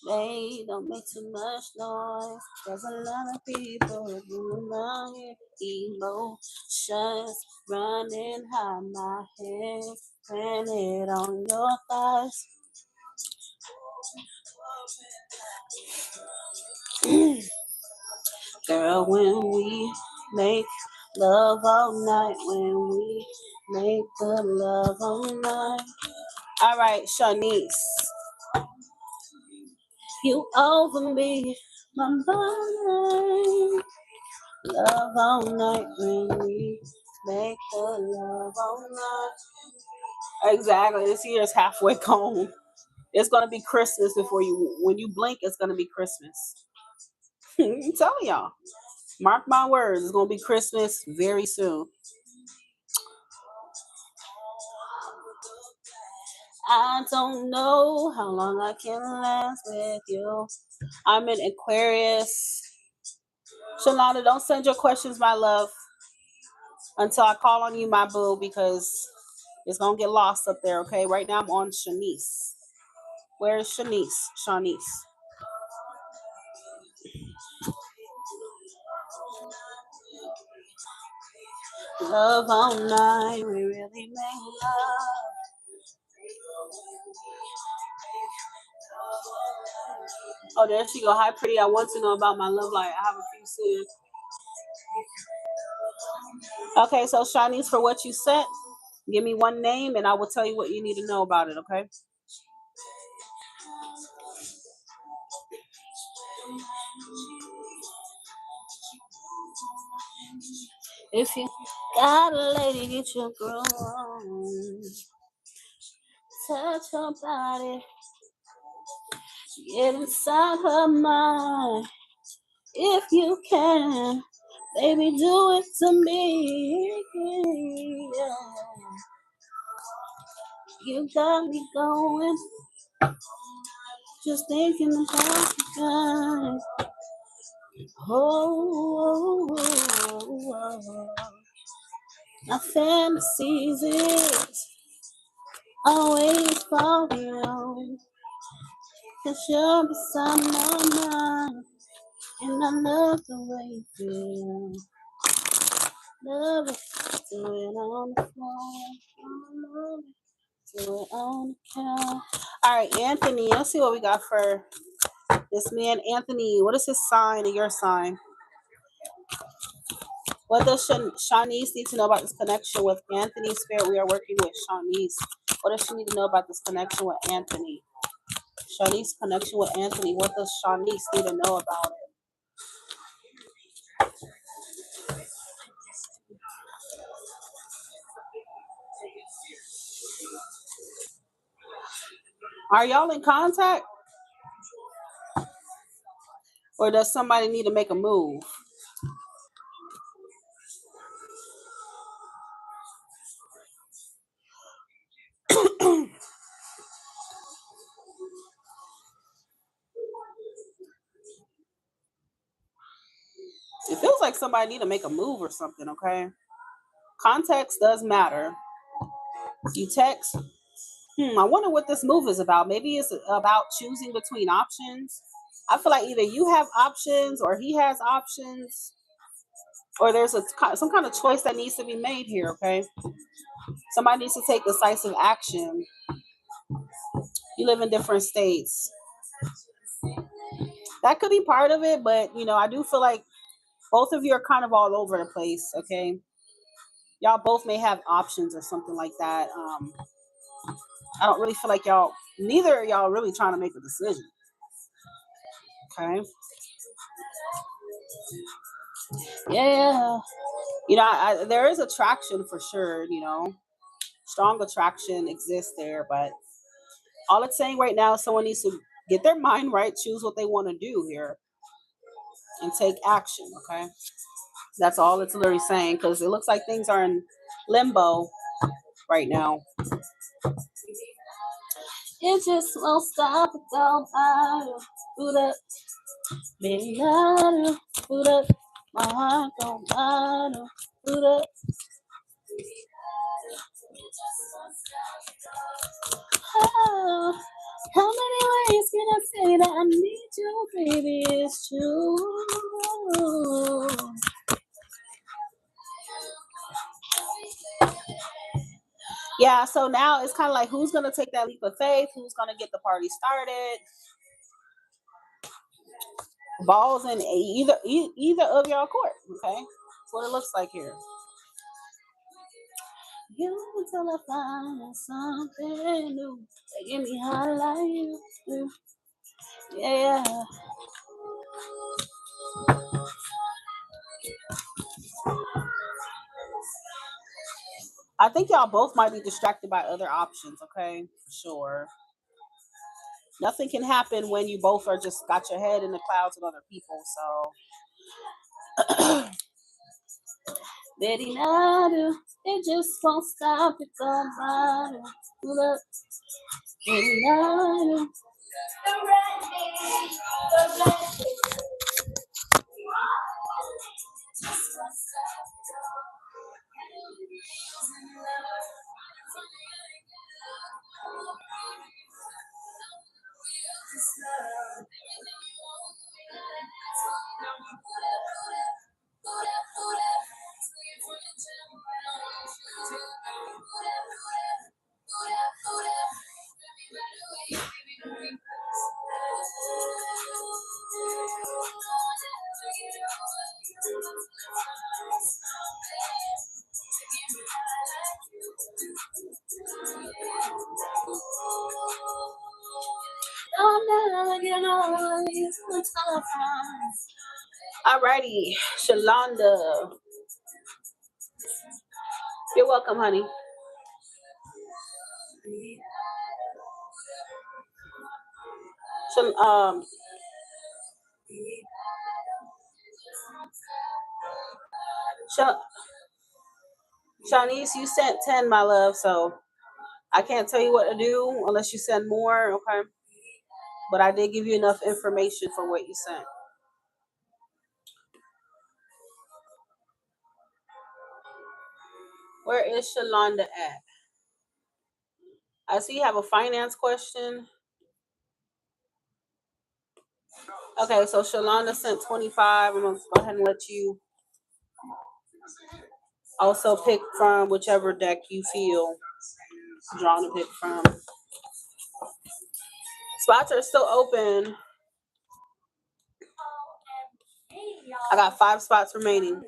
B: They don't make too much noise. There's a lot of people doing around here. Emotions running high, my head planted on your thighs. Girl, when we make love all night, when we make the love all night. All right, Shanice, you over me, my body. Love all night when we make the love all night. Exactly. This year is halfway gone. It's gonna be Christmas before you. When you blink, it's gonna be Christmas. I'm telling y'all. Mark my words. It's gonna be Christmas very soon. I don't know how long I can last with you. I'm in Aquarius. Shalana, don't send your questions, my love, until I call on you, my boo, because it's gonna get lost up there, okay? Right now I'm on Shanice. Where's Shanice? Shanice. Love all night, we really make love. Oh, there she go. Hi, pretty. I want to know about my love life. I have a few soon. Okay, so Shanice, for what you sent, give me one name and I will tell you what you need to know about it, okay? If you got a lady, get your girl on. Touch her body, get inside her mind. If you can, baby, do it to me. Yeah. You got me going, just thinking about you guys. Oh, my fantasies is always for you. 'Cause you're beside my mind, and I love the way you feel. Love it, do it on the floor. Love it, do it on the couch. All right, Anthony, let's see what we got for this man. Anthony, what is his sign and your sign? What does Shanice need to know about this connection with Anthony? Spirit, we are working with Shanice. What does she need to know about this connection with Anthony? Shanice connection with Anthony. What does Shanice need to know about it? Are y'all in contact? Or does somebody need to make a move? like somebody need to make a move or something, okay? Context does matter. You text, I wonder what this move is about. Maybe it's about choosing between options. I feel like either you have options or he has options, or there's some kind of choice that needs to be made here, okay? Somebody needs to take decisive action. You live in different states. That could be part of it, but I do feel like both of you are kind of all over the place, okay? Y'all both may have options or something like that. I don't really feel like neither of y'all really trying to make a decision, okay? Yeah. There is attraction for sure, strong attraction exists there, but all it's saying right now is someone needs to get their mind right, choose what they want to do here, and take action, okay? That's all it's literally saying, because it looks like things are in limbo right now. It just won't stop, it don't matter. Boot up, baby, matter. Boot up, my heart don't matter. Boot up. Oh, how many ways can I say that I need you, baby? It's true. Yeah, so now it's kind of like, who's gonna take that leap of faith? Who's gonna get the party started? Balls in either of y'all court. Okay, that's what it looks like here. You until I find something new. Get me high like you do. Yeah. I think y'all both might be distracted by other options, okay? For sure. Nothing can happen when you both are just got your head in the clouds with other people, so Betty Nadu, it just won't stop, it don't matter. Look, Betty Nadu. Alrighty, Shalonda. You're welcome, honey. Shal- um, Shal- Shanice, you sent 10, my love, so I can't tell you what to do unless you send more, okay? But I did give you enough information for what you sent. Where is Shalonda at? I see you have a finance question. Okay, so Shalonda sent 25. I'm going to go ahead and let you also pick from whichever deck you feel drawn to pick from. Spots are still open. I got 5 spots remaining.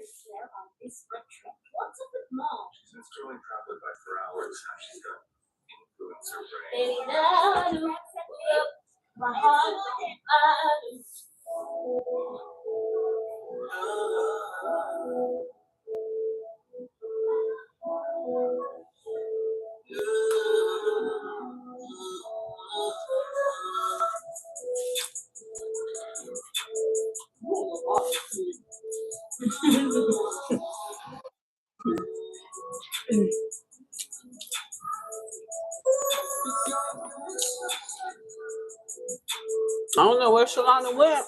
B: I don't know where Shalonda went.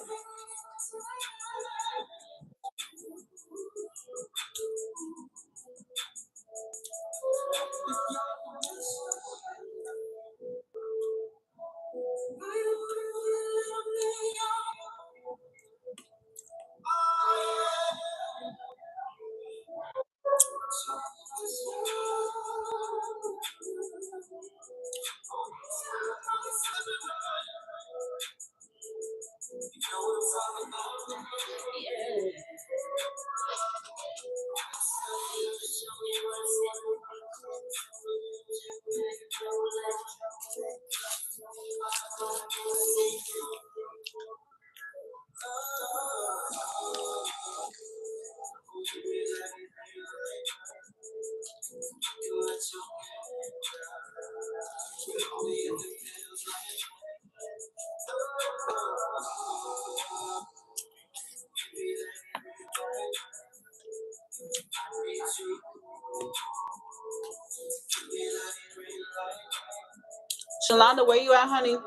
B: Shalonda, where you at, honey?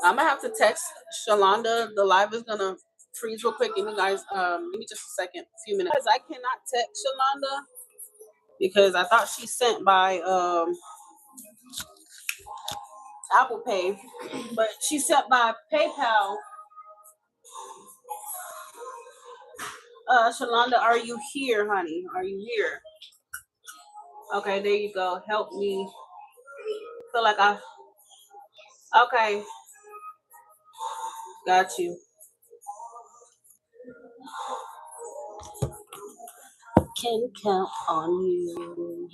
B: I'm gonna have to text Shalonda. The live is gonna freeze real quick. Give me guys, give me just a second, a few minutes. I cannot text Shalonda because I thought she sent by Apple Pay, but she sent by PayPal. Shalonda, are you here, honey? Are you here? Okay, there you go. Help me. Feel like I. Okay, got you. Can count on you.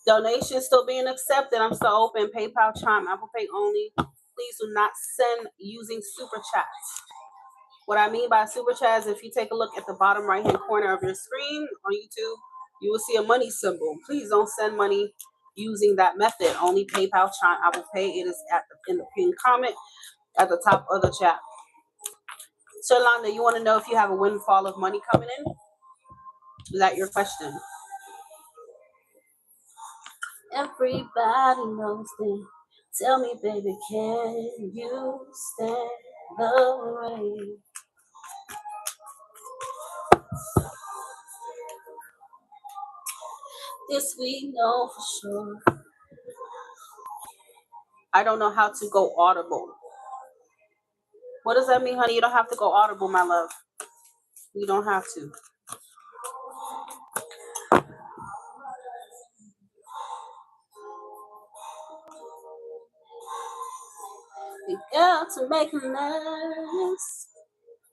B: Donations still being accepted. I'm still open. PayPal, Chime, Apple Pay only. Please do not send using super chats. What I mean by super chat is if you take a look at the bottom right hand corner of your screen on YouTube, you will see a money symbol. Please don't send money using that method. Only PayPal, Chime, Apple Pay. It is in the pinned comment at the top of the chat. So, Londa, you want to know if you have a windfall of money coming in? Is that your question? Everybody knows this. Tell me, baby, can you stand the rain? This we know for sure. I don't know how to go audible. What does that mean, honey? You don't have to go audible, my love. You don't have to. We got to make amends.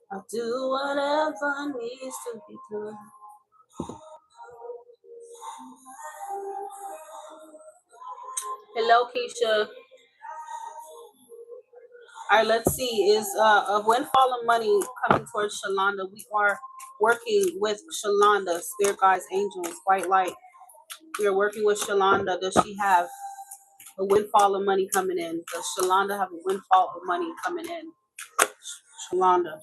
B: I'll do whatever needs to be done. Hello, Keisha. All right, let's see. Is a windfall of money coming towards Shalonda? We are working with Shalonda, spirit guides, angels, white light. We are working with Shalonda. Does she have a windfall of money coming in? Does Shalonda have a windfall of money coming in? Shalonda.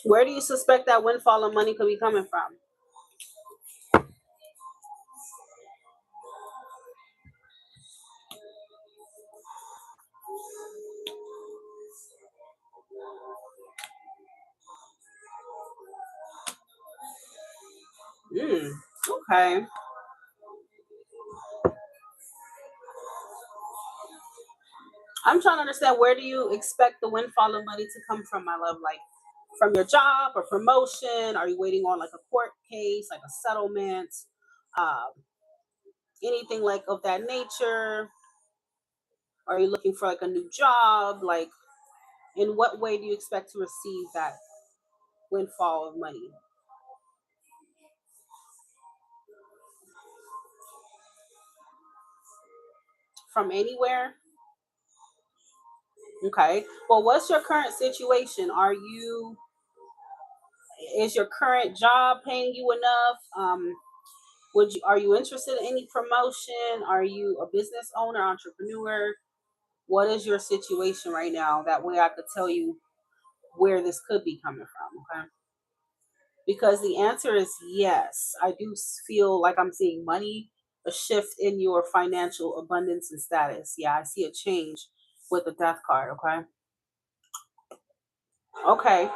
B: Where do you suspect that windfall of money could be coming from? Okay. I'm trying to understand, where do you expect the windfall of money to come from, my love? Like from your job or promotion? Are you waiting on like a court case, like a settlement? Um, Anything like of that nature? Are you looking for like a new job? Like, in what way do you expect to receive that windfall of money? From anywhere? Okay. Well, what's your current situation? Is your current job paying you enough? Are you interested in any promotion? Are you a business owner, entrepreneur? What is your situation right now? That way I could tell you where this could be coming from, okay? Because the answer is yes. I do feel like I'm seeing money, a shift in your financial abundance and status. Yeah, I see a change with the death card, okay? Okay.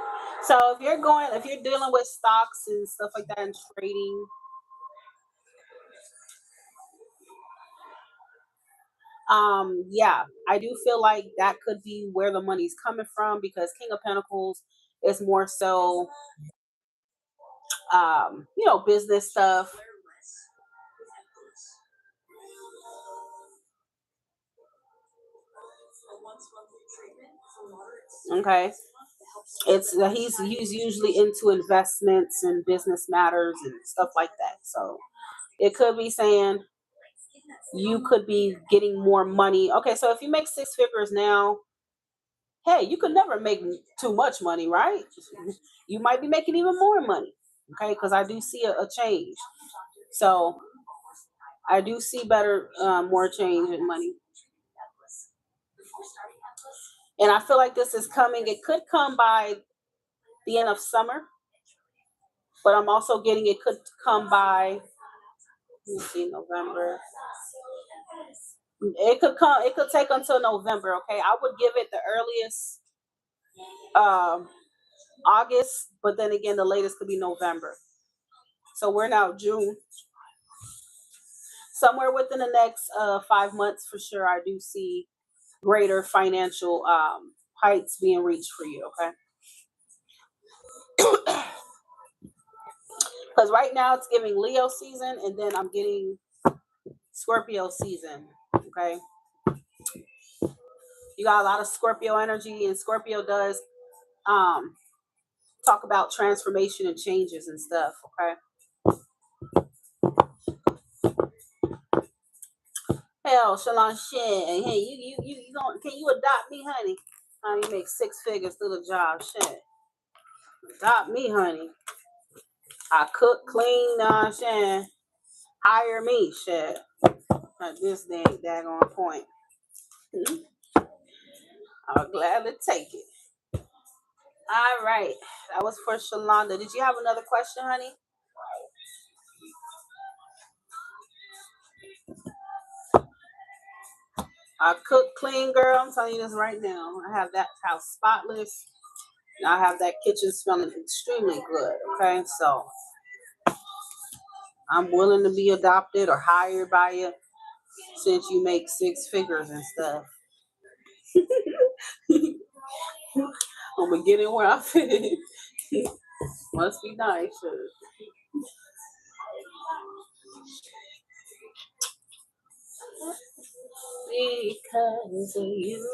B: So if you're dealing with stocks and stuff like that and trading, yeah, I do feel like that could be where the money's coming from because King of Pentacles is more so business stuff. Okay. He's usually into investments and business matters and stuff like that. So it could be saying you could be getting more money. Okay, so if you make six figures now, hey, you could never make too much money, right? You might be making even more money. Okay, because I do see a change. So I do see better, more change in money. And I feel like this is coming. It could come by the end of summer, but I'm also getting it could come by, let me see, November. It could come. It could take until November. Okay, I would give it the earliest, um, August, but then again, the latest could be November. So we're now June. Somewhere within the next 5 months, for sure, I do see greater financial heights being reached for you. Okay, because right now it's giving Leo season, and then I'm getting Scorpio season. Okay, you got a lot of Scorpio energy, and Scorpio does um talk about transformation and changes and stuff. Okay. Hell, Shalon shit. Hey, you going can you adopt me, honey? You make six figures through the job. Shit. Adopt me, honey. I cook, clean, shit. Hire me, shit. At this daggone point. I'll gladly take it. All right. That was for Shalonda. Did you have another question, honey? I cook, clean, girl. I'm telling you this right now. I have that house spotless. And I have that kitchen smelling extremely good. Okay, so I'm willing to be adopted or hired by you since you make six figures and stuff. I'm gonna get in where I fit. Must be nice. Because of you.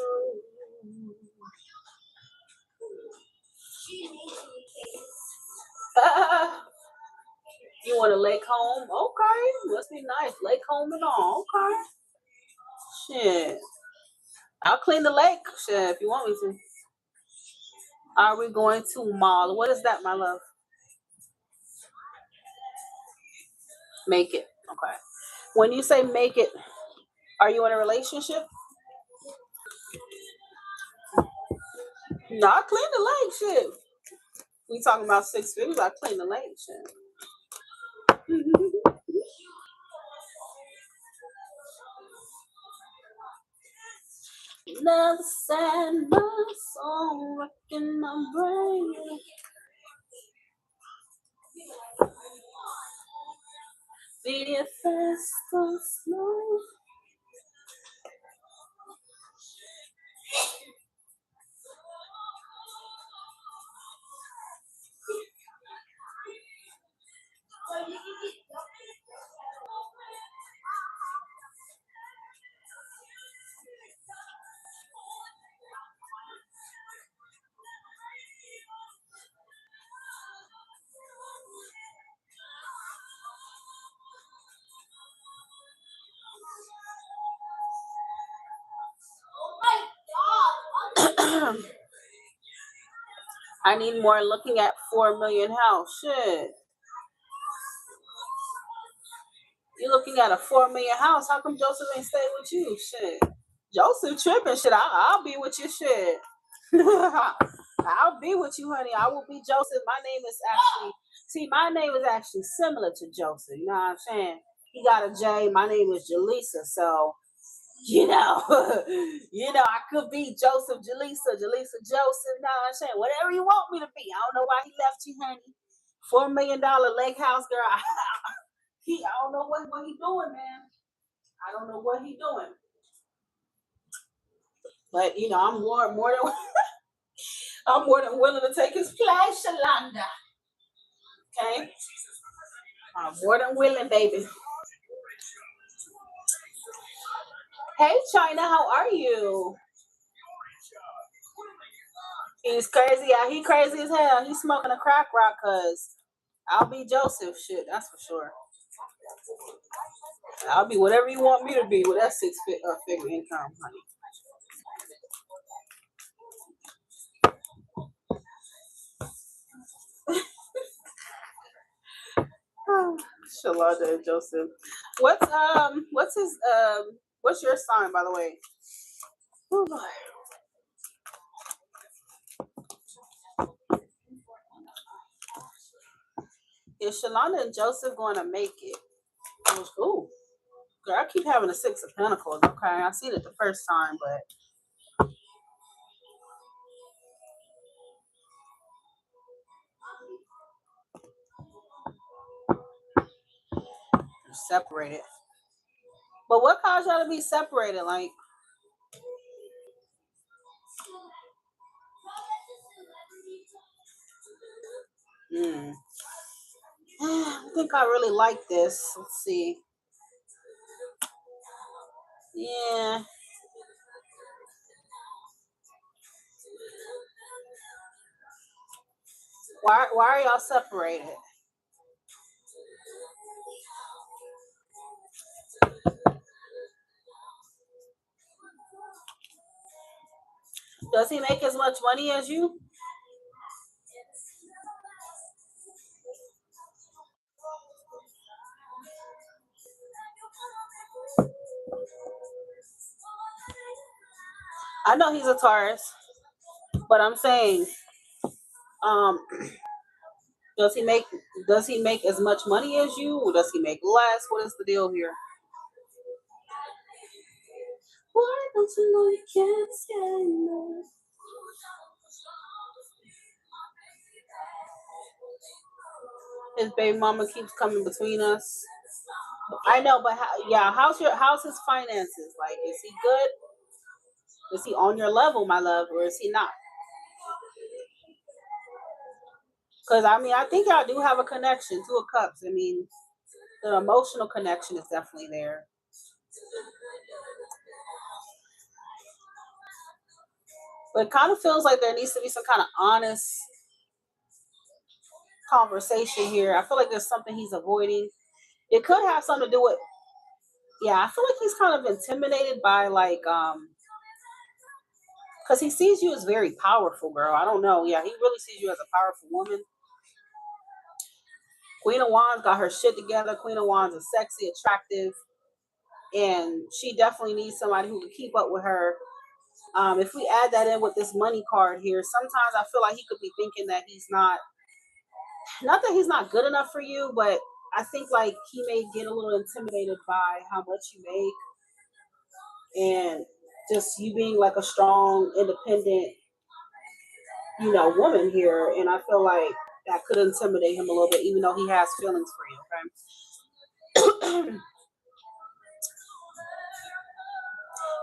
B: You want a lake home? Okay. Must be nice. Lake home and all. Okay. Shit. I'll clean the lake. Shit, if you want me to. Are we going to mall? What is that, my love? Make it. Okay. When you say make it, are you in a relationship? No, I clean the lake. Shit. We talking about six figures. I clean the lake. Shit. Never sad my song rocking my brain. Be it fast or slow. I need more looking at 4 million house. Shit. You're looking at a $4 million house. How come Joseph ain't stay with you? Shit. Joseph tripping. Shit, I'll be with you. Shit. I'll be with you, honey. I will be Joseph. My name is actually similar to Joseph. You know what I'm saying? He got a J. My name is Jelissa. So, I could be Joseph, Jelissa, Joseph. You know what I'm saying? Whatever you want me to be. I don't know why he left you, honey. $4 million lake house girl. I don't know what he doing, man. I don't know what he doing. But I'm I'm more than willing to take his place, Shalanda. Okay? I'm more than willing, baby. Hey China, how are you? He's crazy. Yeah, he crazy as hell. He's smoking a crack rock cause I'll be Joseph. Shit, that's for sure. I'll be whatever you want me to be with that figure income, honey. Shalada and Joseph. What's your sign, by the way? Oh Lord. Is Shalonda and Joseph going to make it? Ooh, girl, I keep having a 6 of Pentacles. Okay, I seen it the first time, but you're separated. But what caused y'all to be separated? Like, I think I really like this. Let's see. Yeah. Why are y'all separated? Does he make as much money as you? I know he's a Taurus, but I'm saying, um, does he make as much money as you, or does he make less? What is the deal here? Why don't you know you can't stand me? His baby mama keeps coming between us. I know, but how's his finances? Like, is he good? Is he on your level, my love, or is he not? Because I think y'all do have a connection. 2 of Cups. I mean, the emotional connection is definitely there. But it kind of feels like there needs to be some kind of honest conversation here. I feel like there's something he's avoiding. It could have something to do with, I feel like he's kind of intimidated by because he sees you as very powerful, girl. I don't know. Yeah, he really sees you as a powerful woman. Queen of Wands got her shit together. Queen of Wands is sexy, attractive, and she definitely needs somebody who can keep up with her. If we add that in with this money card here, sometimes I feel like he could be thinking that he's not that he's not good enough for you, but I think like he may get a little intimidated by how much you make and just you being like a strong, independent, woman here. And I feel like that could intimidate him a little bit, even though he has feelings for you, okay?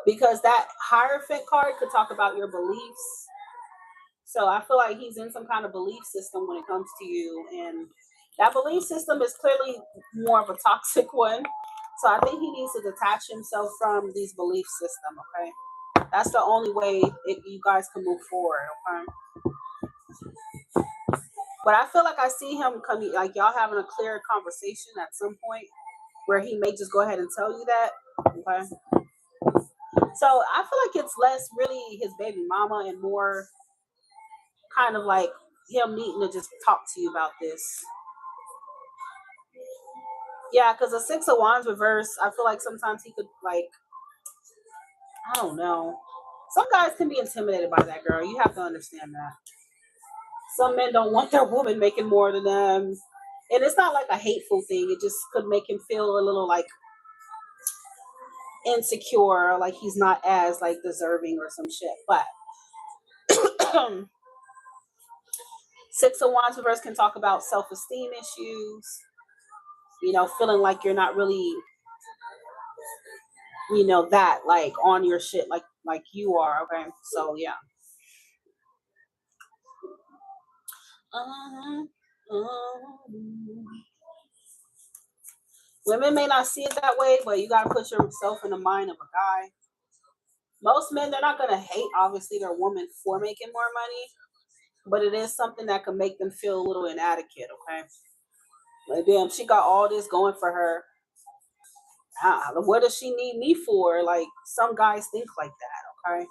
B: Because that Hierophant card could talk about your beliefs. So I feel like he's in some kind of belief system when it comes to you. And that belief system is clearly more of a toxic one. So I think he needs to detach himself from these belief system, okay? That's the only way you guys can move forward, okay? But I feel like I see him coming, like y'all having a clear conversation at some point where he may just go ahead and tell you that, okay? So I feel like it's less really his baby mama and more kind of like him needing to just talk to you about this. Yeah, because the Six of Wands reverse, I feel like sometimes he could, like, I don't know. Some guys can be intimidated by that, girl. You have to understand that. Some men don't want their woman making more than them. And it's not like a hateful thing. It just could make him feel a little like insecure, like he's not as like deserving or some shit. But Six of Wands reverse can talk about self-esteem issues, feeling like you're not really, that like on your shit like you are. Okay. So yeah. Um, Women may not see it that way, but you gotta put yourself in the mind of a guy. Most men, they're not gonna hate obviously their woman for making more money, but it is something that can make them feel a little inadequate. Okay. Like, damn, she got all this going for her. What does she need me for? Like, some guys think like that. Okay.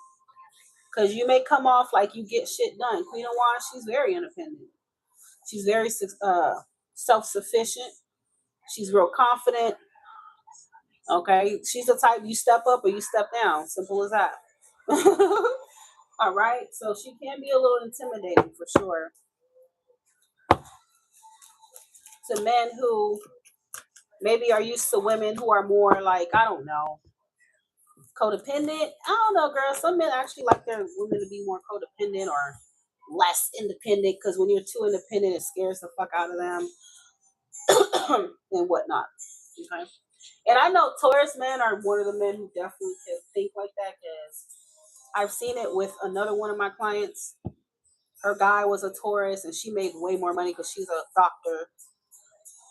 B: Because you may come off like you get shit done. Queen of Wands, she's very independent. She's very self-sufficient. She's real confident. Okay. She's the type you step up or you step down. Simple as that. All right. So she can be a little intimidating for sure to men who maybe are used to women who are more like, I don't know, codependent. I don't know, girl. Some men actually like their women to be more codependent or less independent because when you're too independent, it scares the fuck out of them and whatnot. Okay. And I know Taurus men are one of the men who definitely can think like that because I've seen it with another one of my clients. Her guy was a Taurus and she made way more money because she's a doctor.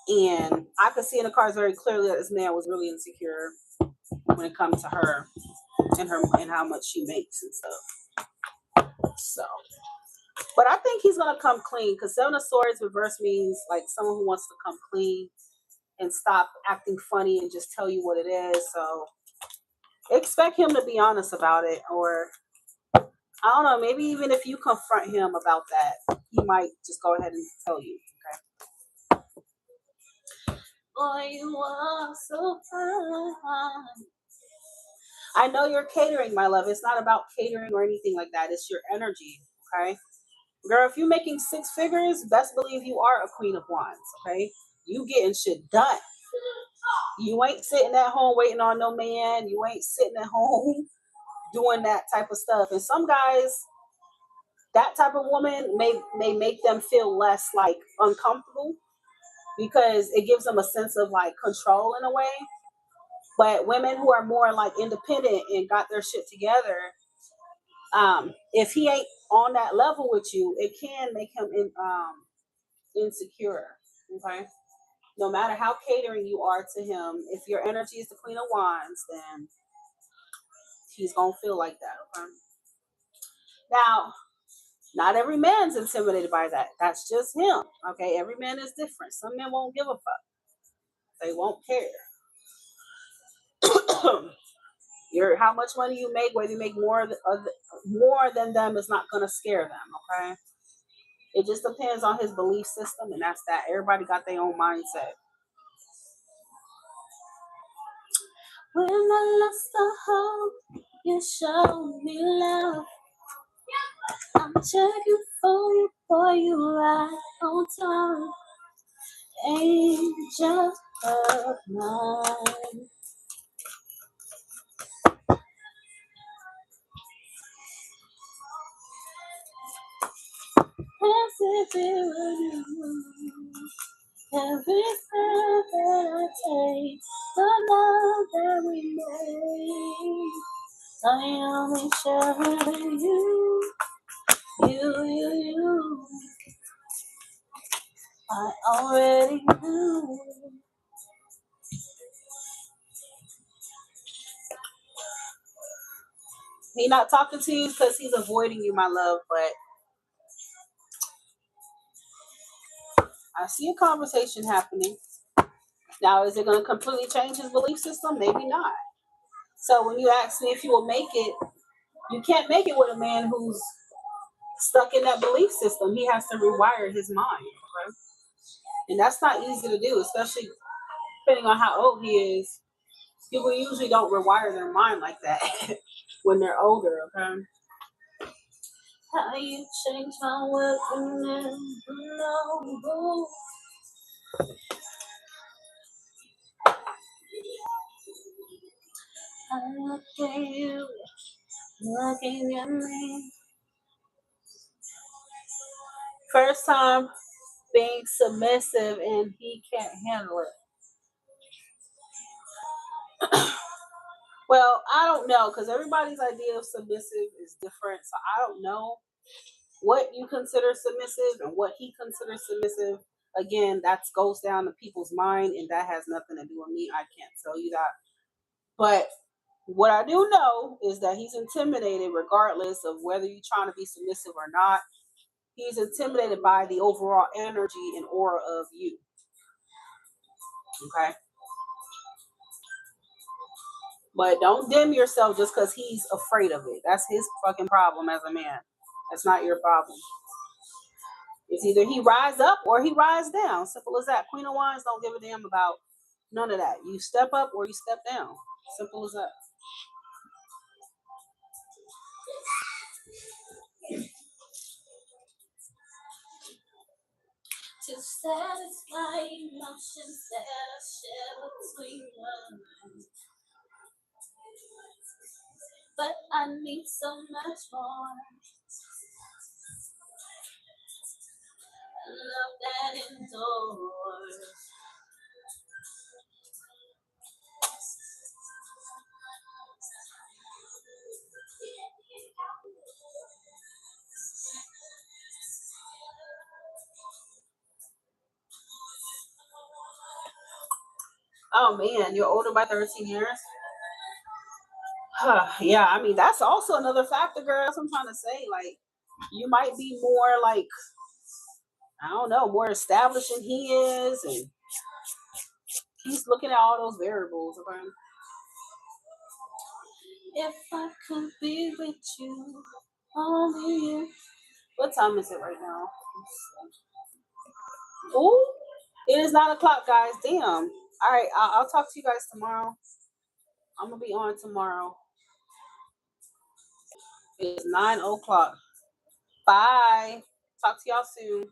B: And I could see in the cards very clearly that this man was really insecure when it comes to her and how much she makes and stuff. So, but I think he's gonna come clean because Seven of Swords reverse means like someone who wants to come clean and stop acting funny and just tell you what it is. So expect him to be honest about it, or I don't know, maybe even if you confront him about that, he might just go ahead and tell you. Okay. Boy, you are so fine. I know you're catering, my love. It's not about catering or anything like that. It's your energy. Okay. Girl, if you're making six figures, best believe you are a queen of wands. Okay. You getting shit done. You ain't sitting at home waiting on no man. You ain't sitting at home doing that type of stuff. And some guys, that type of woman may make them feel less like uncomfortable because it gives them a sense of like control in a way. But women who are more like independent and got their shit together, if he ain't on that level with you, it can make him insecure. Okay. No matter how catering you are to him, if your energy is the Queen of Wands, then he's gonna feel like that. Okay. Now, not every man's intimidated by that. That's just him. Okay. Every man is different. Some men won't give a fuck. They won't care. How much money you make, whether you make more than them, is not gonna scare them. Okay. It just depends on his belief system, and that's that. Everybody got their own mindset. When I lost the hope, you showed me love. I'm checking for you, boy, you right on time. Angel of mine. As if it were you. Every step that I take, the love that we made, I only share with you, you. I already knew. He not talking to you because he's avoiding you, my love, but I see a conversation happening. Now, is it going to completely change his belief system? Maybe not. So when you ask me if he will make it, you can't make it with a man who's stuck in that belief system. He has to rewire his mind. Okay? And that's not easy to do, especially depending on how old he is, people usually don't rewire their mind like that when they're older, okay?
A: How you change my world and never know. I look at you, looking at me.
B: First time being submissive and he can't handle it. Well, I don't know because everybody's idea of submissive is different. So I don't know what you consider submissive and what he considers submissive. Again, that goes down to people's mind and that has nothing to do with me. I can't tell you that. But what I do know is that he's intimidated regardless of whether you're trying to be submissive or not. He's intimidated by the overall energy and aura of you. Okay? But don't dim yourself just because he's afraid of it. That's his fucking problem as a man. That's not your problem. It's either he rise up or he rise down. Simple as that. Queen of Wands don't give a damn about none of that. You step up or you step down. Simple as that.
A: To satisfy emotions that I share between us. But I need so much more. Love that endures.
B: Oh man, you're older by 13 years? Yeah, I mean, that's also another factor, girl. That's what I'm trying to say. Like, you might be more like, I don't know, more established than he is. And he's looking at all those variables. Okay?
A: If I could be with you, only you.
B: What time is it right now? Ooh, it is 9 o'clock, guys. Damn. All right, I'll talk to you guys tomorrow. I'm gonna be on tomorrow. It's 9 o'clock. Bye. Talk to y'all soon.